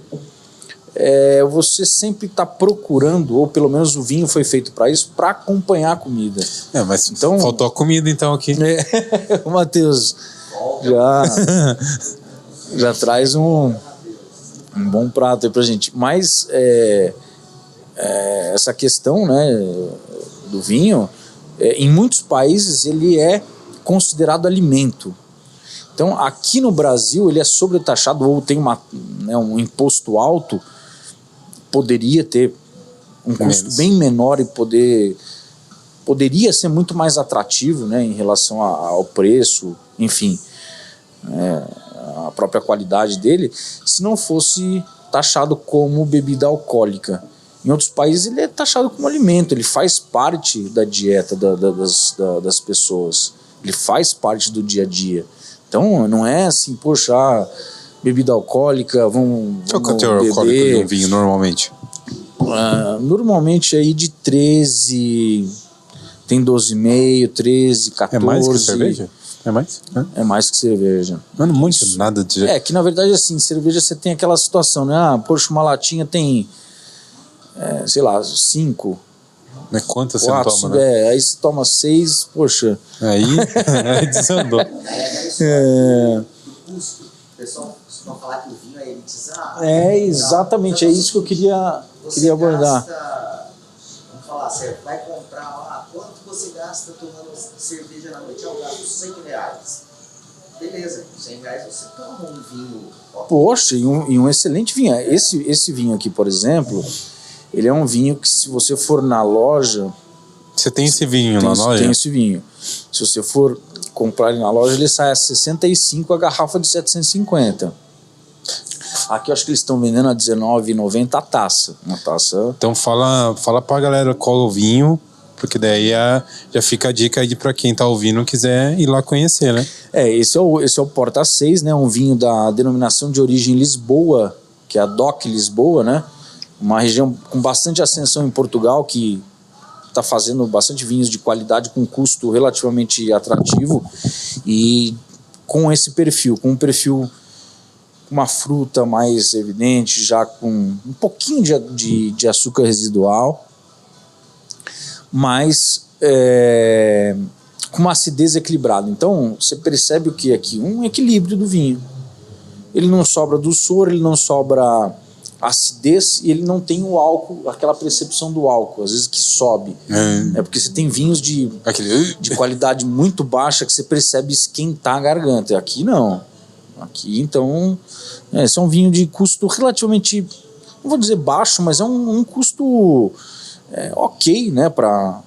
você sempre está procurando, ou pelo menos o vinho foi feito para isso, para acompanhar a comida. Mas então, faltou a comida então aqui. O Matheus já traz um bom prato aí pra gente. Mas essa questão, né, do vinho, em muitos países ele é considerado alimento. Então aqui no Brasil ele é sobretaxado, ou tem um imposto alto. Poderia ter um custo bem menor e poderia ser muito mais atrativo, né, em relação ao preço, enfim, a própria qualidade dele, se não fosse taxado como bebida alcoólica. Em outros países ele é taxado como alimento, ele faz parte da dieta das pessoas, ele faz parte do dia a dia. Então não é assim, poxa, bebida alcoólica, vamos Qual que é o teor alcoólico de um vinho normalmente? Normalmente aí de 13, tem 12,5, 13, 14. É mais que cerveja? É mais? É mais que cerveja. Não muito nada de... Que na verdade assim, cerveja você tem aquela situação, né? Poxa, uma latinha tem, sei lá, 5. Né? Quantas você 4, toma, né? aí você toma 6, poxa. Aí desandou. O pessoal costuma falar que o vinho é elitizado. Exatamente, é isso que eu queria abordar. Vamos falar, você vai comprar lá, quanto você gasta tomando cerveja na noite? Eu gasto R$100. Beleza, R$100 você toma um vinho. Poxa, e um excelente vinho. Esse vinho aqui, por exemplo, ele é um vinho que, se você for na loja... Você tem esse vinho lá na loja? Tem esse vinho. Se você for comprar ele na loja, ele sai a 65, a garrafa de 750. Aqui eu acho que eles estão vendendo a R$19,90 a taça. Uma taça... Então fala pra galera qual o vinho, porque daí já fica a dica aí pra quem tá ouvindo e quiser ir lá conhecer, né? Esse é o Porta 6, né? Um vinho da denominação de origem Lisboa, que é a DOC Lisboa, né? Uma região com bastante ascensão em Portugal, que está fazendo bastante vinhos de qualidade com custo relativamente atrativo e com esse perfil, com um perfil, uma fruta mais evidente, já com um pouquinho de açúcar residual, mas com uma acidez equilibrada. Então você percebe o que aqui? Um equilíbrio do vinho. Ele não sobra dulçor, ele não sobra acidez e ele não tem o álcool, aquela percepção do álcool, às vezes que sobe. Porque você tem vinhos de qualidade muito baixa que você percebe esquentar a garganta. Aqui não. aqui. Então, esse é um vinho de custo relativamente, não vou dizer baixo, mas é um custo ok, né, para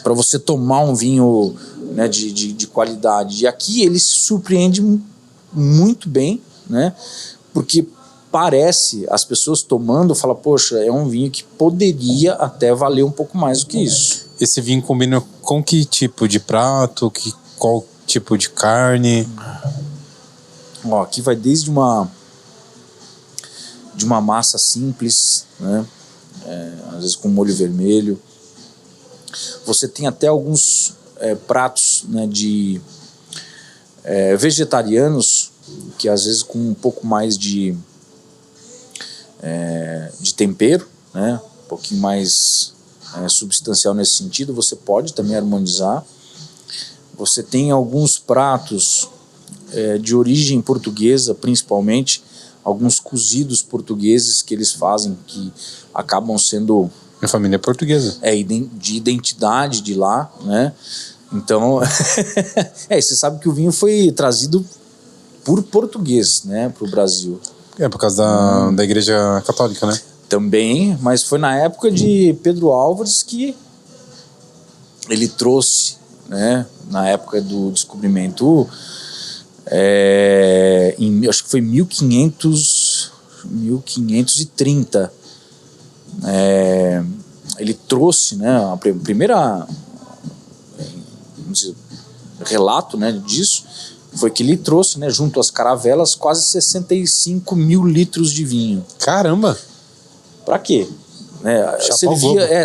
você tomar um vinho, né, de qualidade. E aqui ele se surpreende muito bem, né, porque parece, as pessoas tomando, falam, poxa, é um vinho que poderia até valer um pouco mais do que isso. Esse vinho combina com que tipo de prato, qual tipo de carne? Ó, aqui vai desde uma massa simples, né, às vezes com molho vermelho. Você tem até alguns pratos, né, de vegetarianos, que às vezes com um pouco mais de tempero, né, um pouquinho mais substancial nesse sentido, você pode também harmonizar. Você tem alguns pratos de origem portuguesa, principalmente, alguns cozidos portugueses que eles fazem, que acabam sendo... Minha família é portuguesa. De identidade de lá, né? Então, você sabe que o vinho foi trazido por português, né, para o Brasil. Por causa da Igreja Católica, né? Também, mas foi na época de Pedro Álvares que ele trouxe, né, na época do descobrimento, acho que foi 1530, ele trouxe, né, a primeira relato, né, disso foi que ele trouxe, né, junto às caravelas, quase 65 mil litros de vinho. Caramba! Pra quê?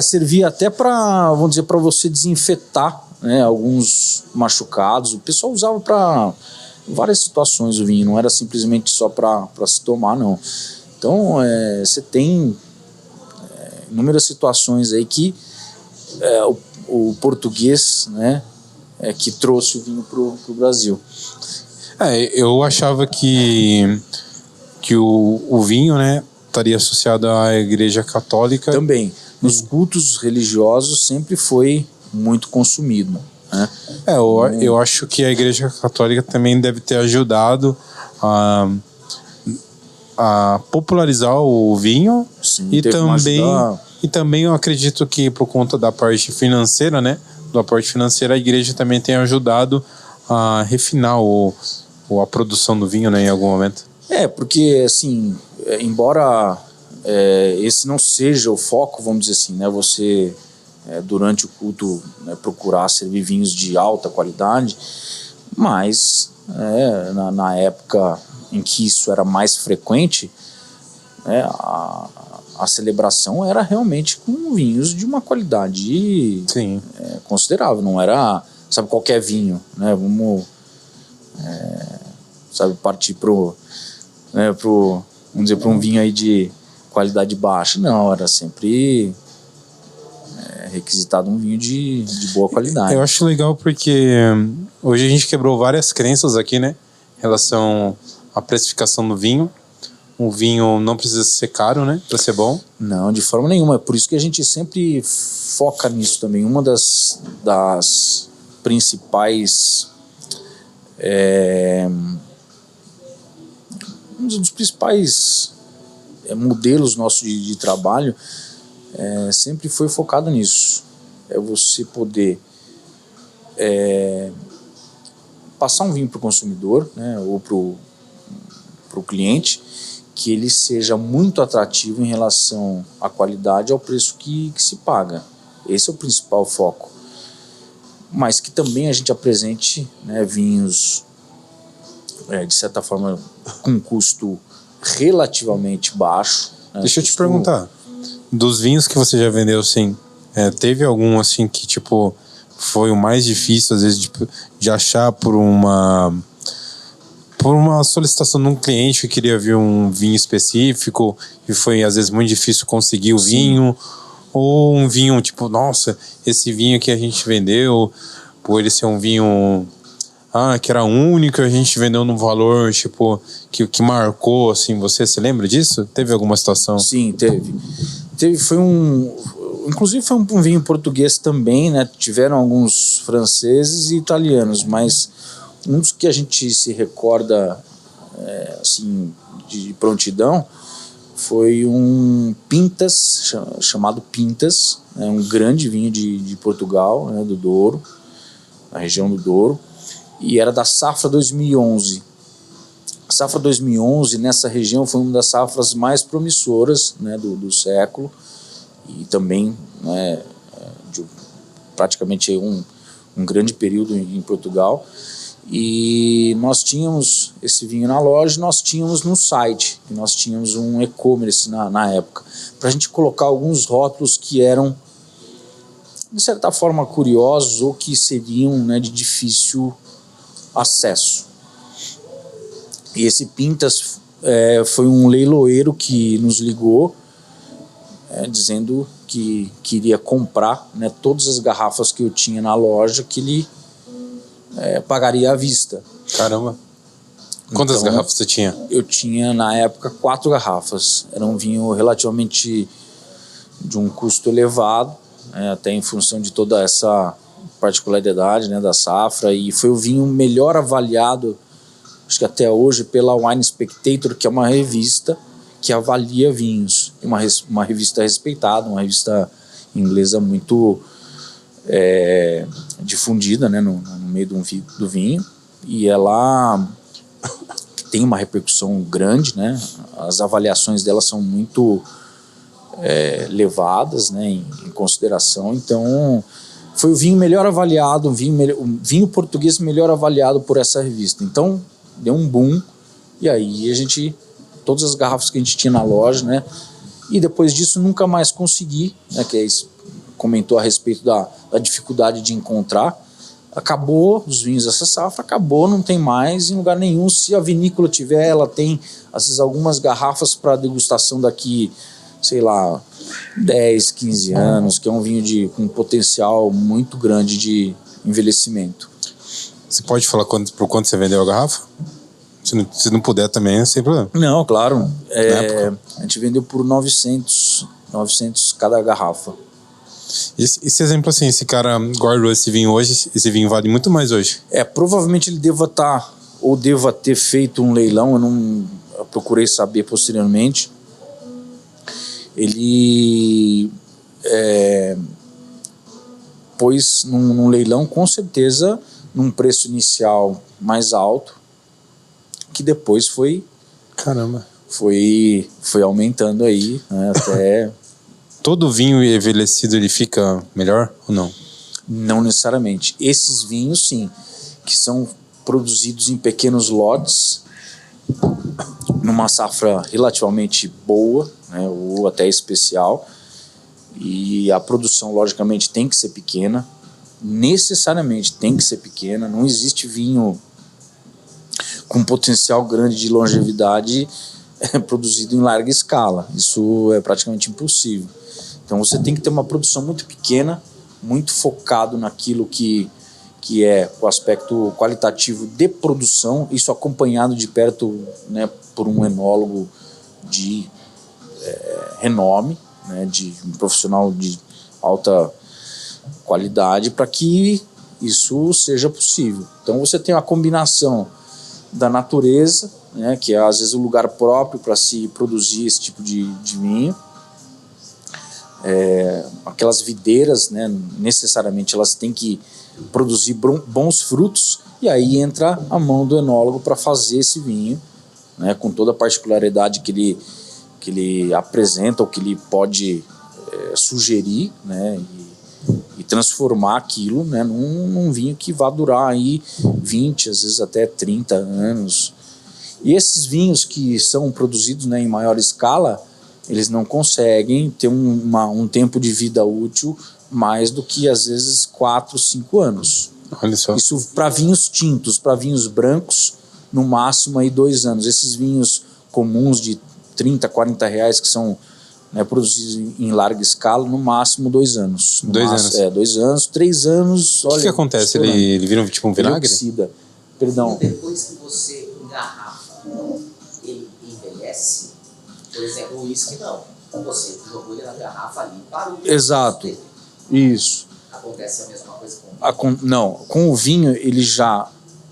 Servia até para, vamos dizer, para você desinfetar, né, alguns machucados. O pessoal usava para várias situações o vinho, não era simplesmente só para se tomar, não. Então, você tem inúmeras situações aí que o português, né, que trouxe o vinho pro Brasil. Eu achava que o vinho, né, estaria associado à Igreja Católica. Também. Nos cultos religiosos sempre foi muito consumido, né? Eu acho que a Igreja Católica também deve ter ajudado a popularizar o vinho. Sim, e também eu acredito que por conta da parte financeira, né, do aporte financeiro, a igreja também tem ajudado a refinar a produção do vinho, né, em algum momento. Porque assim, embora esse não seja o foco, vamos dizer assim, né, você durante o culto, né, procurar servir vinhos de alta qualidade, mas na época em que isso era mais frequente, a celebração era realmente com vinhos de uma qualidade considerável, não era, sabe, qualquer vinho, né, vamos partir vamos dizer, para um vinho aí de qualidade baixa. Não, era sempre requisitado um vinho de boa qualidade. Eu acho legal porque hoje a gente quebrou várias crenças aqui, né, em relação à precificação do vinho. O vinho não precisa ser caro, né, para ser bom. Não, de forma nenhuma. É por isso que a gente sempre foca nisso também. Uma das principais um dos principais modelos nossos de trabalho sempre foi focado nisso. É você poder passar um vinho para o consumidor, né, ou para o cliente, que ele seja muito atrativo em relação à qualidade e ao preço que se paga. Esse é o principal foco. Mas que também a gente apresente, né, vinhos de certa forma com custo relativamente baixo, né? Deixa eu te perguntar, dos vinhos que você já vendeu, assim, teve algum assim que tipo foi o mais difícil às vezes de achar por uma solicitação de um cliente que queria ver um vinho específico e foi às vezes muito difícil conseguir o vinho, ou um vinho tipo, nossa, esse vinho que a gente vendeu, por ele ser um vinho que era único, a gente vendeu num valor tipo que marcou, assim, você se lembra disso? Teve alguma situação? Sim, teve, inclusive foi um vinho português também, né? Tiveram alguns franceses e italianos, mas um dos que a gente se recorda assim, de prontidão, foi um Pintas, chamado Pintas, um grande vinho de Portugal, né, do Douro, na região do Douro, e era da safra 2011. A safra 2011 nessa região foi uma das safras mais promissoras, né, do século, e também, né, de praticamente um grande período em Portugal. E nós tínhamos esse vinho na loja, nós tínhamos no site, e nós tínhamos um e-commerce na época, para a gente colocar alguns rótulos que eram, de certa forma, curiosos ou que seriam, né, de difícil acesso. E esse Pintas foi um leiloeiro que nos ligou, dizendo que queria comprar, né, todas as garrafas que eu tinha na loja, que ele pagaria à vista. Caramba. Quantas Então, garrafas você tinha? Eu tinha, na época, 4 garrafas. Era um vinho relativamente de um custo elevado, até em função de toda essa particularidade, né, da safra, e foi o vinho melhor avaliado, acho que até hoje, pela Wine Spectator, que é uma revista que avalia vinhos. Uma revista respeitada, uma revista inglesa muito difundida, né, no meio do vinho, e ela tem uma repercussão grande, né? As avaliações dela são muito levadas, né, em consideração. Então foi o vinho melhor avaliado, o vinho português melhor avaliado por essa revista. Então deu um boom, e aí todas as garrafas que a gente tinha na loja, né, e depois disso nunca mais consegui, né, que comentou a respeito da dificuldade de encontrar. Acabou os vinhos dessa safra, acabou, não tem mais em lugar nenhum. Se a vinícola tiver, ela tem às vezes algumas garrafas para degustação daqui, sei lá, 10, 15 anos, que é um vinho com um potencial muito grande de envelhecimento. Você pode falar por quanto você vendeu a garrafa? Se não puder também, sem problema. Não, claro. A gente vendeu por 900 cada garrafa. Esse exemplo assim, esse cara guardou esse vinho hoje, esse vinho vale muito mais hoje. Provavelmente ele deva ter feito um leilão, eu procurei saber posteriormente. Ele pôs num leilão, com certeza, num preço inicial mais alto, que depois foi aumentando aí, né, até... Todo vinho envelhecido ele fica melhor ou não? Não necessariamente. Esses vinhos, sim, que são produzidos em pequenos lotes, numa safra relativamente boa, né, ou até especial, e a produção, logicamente, tem que ser pequena, necessariamente tem que ser pequena. Não existe vinho com potencial grande de longevidade produzido em larga escala. Isso é praticamente impossível. Então você tem que ter uma produção muito pequena, muito focado naquilo que é o aspecto qualitativo de produção, isso acompanhado de perto, né, por um enólogo de renome, né, de um profissional de alta qualidade, para que isso seja possível. Então você tem a combinação da natureza, né, que é às vezes o lugar próprio para se produzir esse tipo de vinho. Aquelas videiras, né, necessariamente elas têm que produzir bons frutos, e aí entra a mão do enólogo para fazer esse vinho, né, com toda a particularidade que ele apresenta, ou que ele pode sugerir, né, e transformar aquilo, né, num vinho que vai durar aí 20, às vezes até 30 anos. E esses vinhos que são produzidos, né, em maior escala, eles não conseguem ter um tempo de vida útil mais do que, às vezes, 4, 5 anos. Olha só. Isso para vinhos tintos. Para vinhos brancos, no máximo aí 2 anos. Esses vinhos comuns de 30, 40 reais, que são, né, produzidos em larga escala, no máximo 2 anos. 2 anos? 2 anos, 3 anos. O que acontece? Ele vira tipo um vinagre? Perdão. E depois que você engarrafa, ele envelhece? Por exemplo, o uísque não. Você jogou ele na garrafa ali e parou. Exato. Isso. Acontece a mesma coisa com o vinho? Não, com o vinho ele já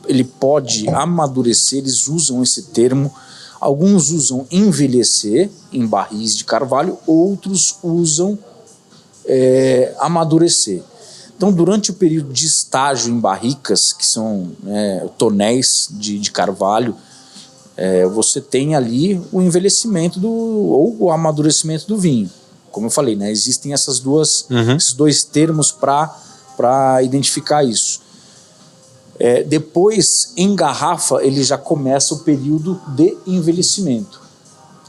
ele pode amadurecer, eles usam esse termo. Alguns usam envelhecer em barris de carvalho, outros usam amadurecer. Então, durante o período de estágio em barricas, que são tonéis de carvalho, você tem ali o envelhecimento ou o amadurecimento do vinho. Como eu falei, né, existem esses dois termos para identificar isso. Depois, em garrafa, ele já começa o período de envelhecimento.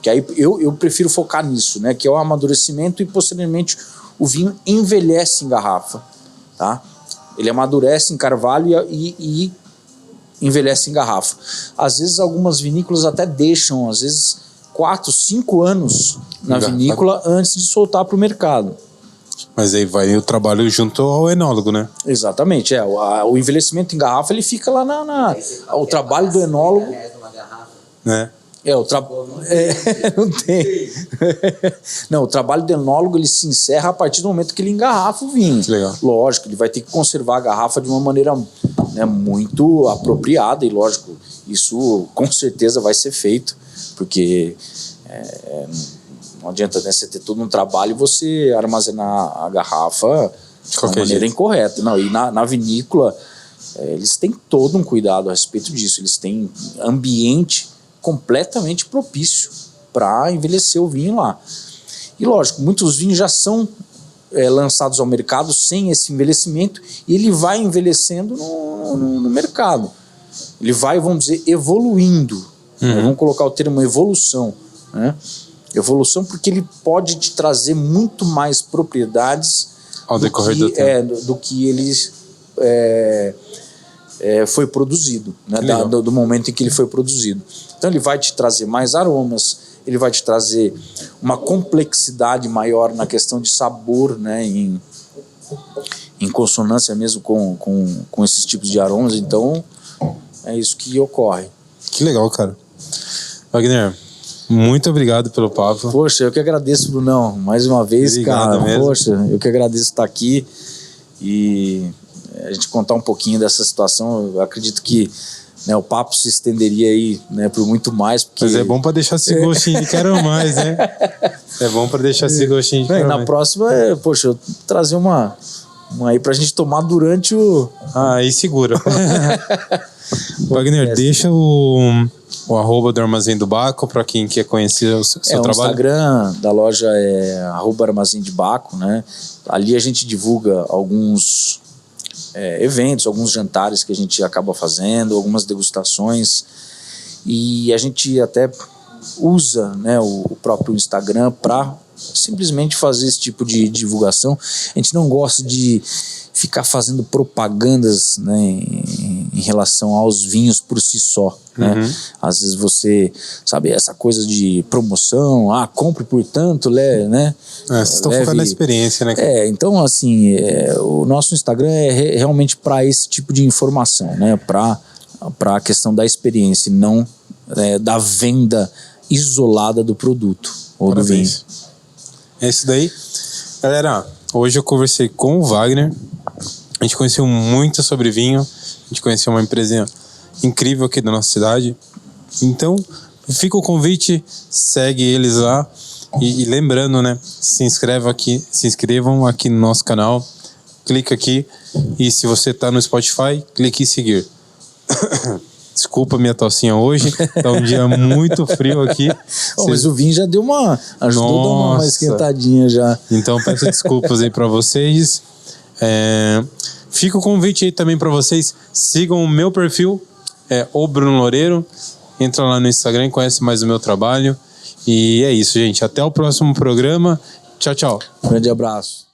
Que aí eu prefiro focar nisso, né, que é o amadurecimento, e posteriormente o vinho envelhece em garrafa. Tá? Ele amadurece em carvalho e envelhece em garrafa. Às vezes algumas vinícolas até deixam, às vezes 4, 5 anos na vinícola antes de soltar para o mercado. Mas aí vai o trabalho junto ao enólogo, né? Exatamente, o envelhecimento em garrafa ele fica lá o trabalho do enólogo. Né? Não tem. Não, o trabalho do enólogo ele se encerra a partir do momento que ele engarrafa o vinho. Que legal. Lógico, ele vai ter que conservar a garrafa de uma maneira, né, muito apropriada, e lógico, isso com certeza vai ser feito, porque não adianta, né, você ter todo um trabalho e você armazenar a garrafa de uma maneira incorreta. Não, e na vinícola eles têm todo um cuidado a respeito disso, eles têm ambiente completamente propício para envelhecer o vinho lá. E lógico, muitos vinhos já são lançados ao mercado sem esse envelhecimento, e ele vai envelhecendo no mercado. Ele vai, vamos dizer, evoluindo. Vamos colocar o termo evolução, né? Evolução, porque ele pode te trazer muito mais propriedades ao decorrer do tempo. Do que ele foi produzido, né? Do momento em que ele foi produzido. Então ele vai te trazer mais aromas, ele vai te trazer uma complexidade maior na questão de sabor, né? Em consonância mesmo com esses tipos de aromas. Então é isso que ocorre. Que legal, cara. Wagner, muito obrigado pelo papo. Poxa, eu que agradeço, Brunão, mais uma vez. Obrigado, cara. Mesmo. Poxa, eu que agradeço estar aqui e a gente contar um pouquinho dessa situação. Eu acredito que, né, o papo se estenderia aí, né, por muito mais. Porque... Mas é bom para deixar esse gostinho de quero mais, né? É bom para deixar esse gostinho de quero mais. Na próxima, poxa, eu trazer uma aí pra gente tomar durante o... Aí segura. Wagner, deixa o arroba do Armazém do Baco para quem quer conhecer o seu trabalho. O Instagram da loja é @armazém de Baco, né? Ali a gente divulga alguns eventos, alguns jantares que a gente acaba fazendo, algumas degustações, e a gente até usa, né, o próprio Instagram para simplesmente fazer esse tipo de divulgação. A gente não gosta de ficar fazendo propagandas, né, em relação aos vinhos por si só, né? Às vezes você, sabe, essa coisa de promoção, compre por tanto, né? Vocês estão focando na experiência, né? Então, assim, o nosso Instagram é realmente para esse tipo de informação, né? Para a questão da experiência, não da venda isolada do produto ou do vinho. É isso daí. Galera, hoje eu conversei com o Wagner. A gente conheceu muito sobre vinho. A gente conheceu uma empresa incrível aqui da nossa cidade. Então, fica o convite, segue eles lá. E lembrando, né? Se inscrevam aqui no nosso canal. Clica aqui. E se você tá no Spotify, clique em seguir. Desculpa minha tossinha hoje, tá um dia muito frio aqui. Mas o vinho já deu ajudou a dar uma esquentadinha já. Então peço desculpas aí pra vocês. Fica o convite aí também pra vocês, sigam o meu perfil, o Bruno Loureiro. Entra lá no Instagram e conhece mais o meu trabalho. E é isso, gente. Até o próximo programa. Tchau, tchau. Um grande abraço.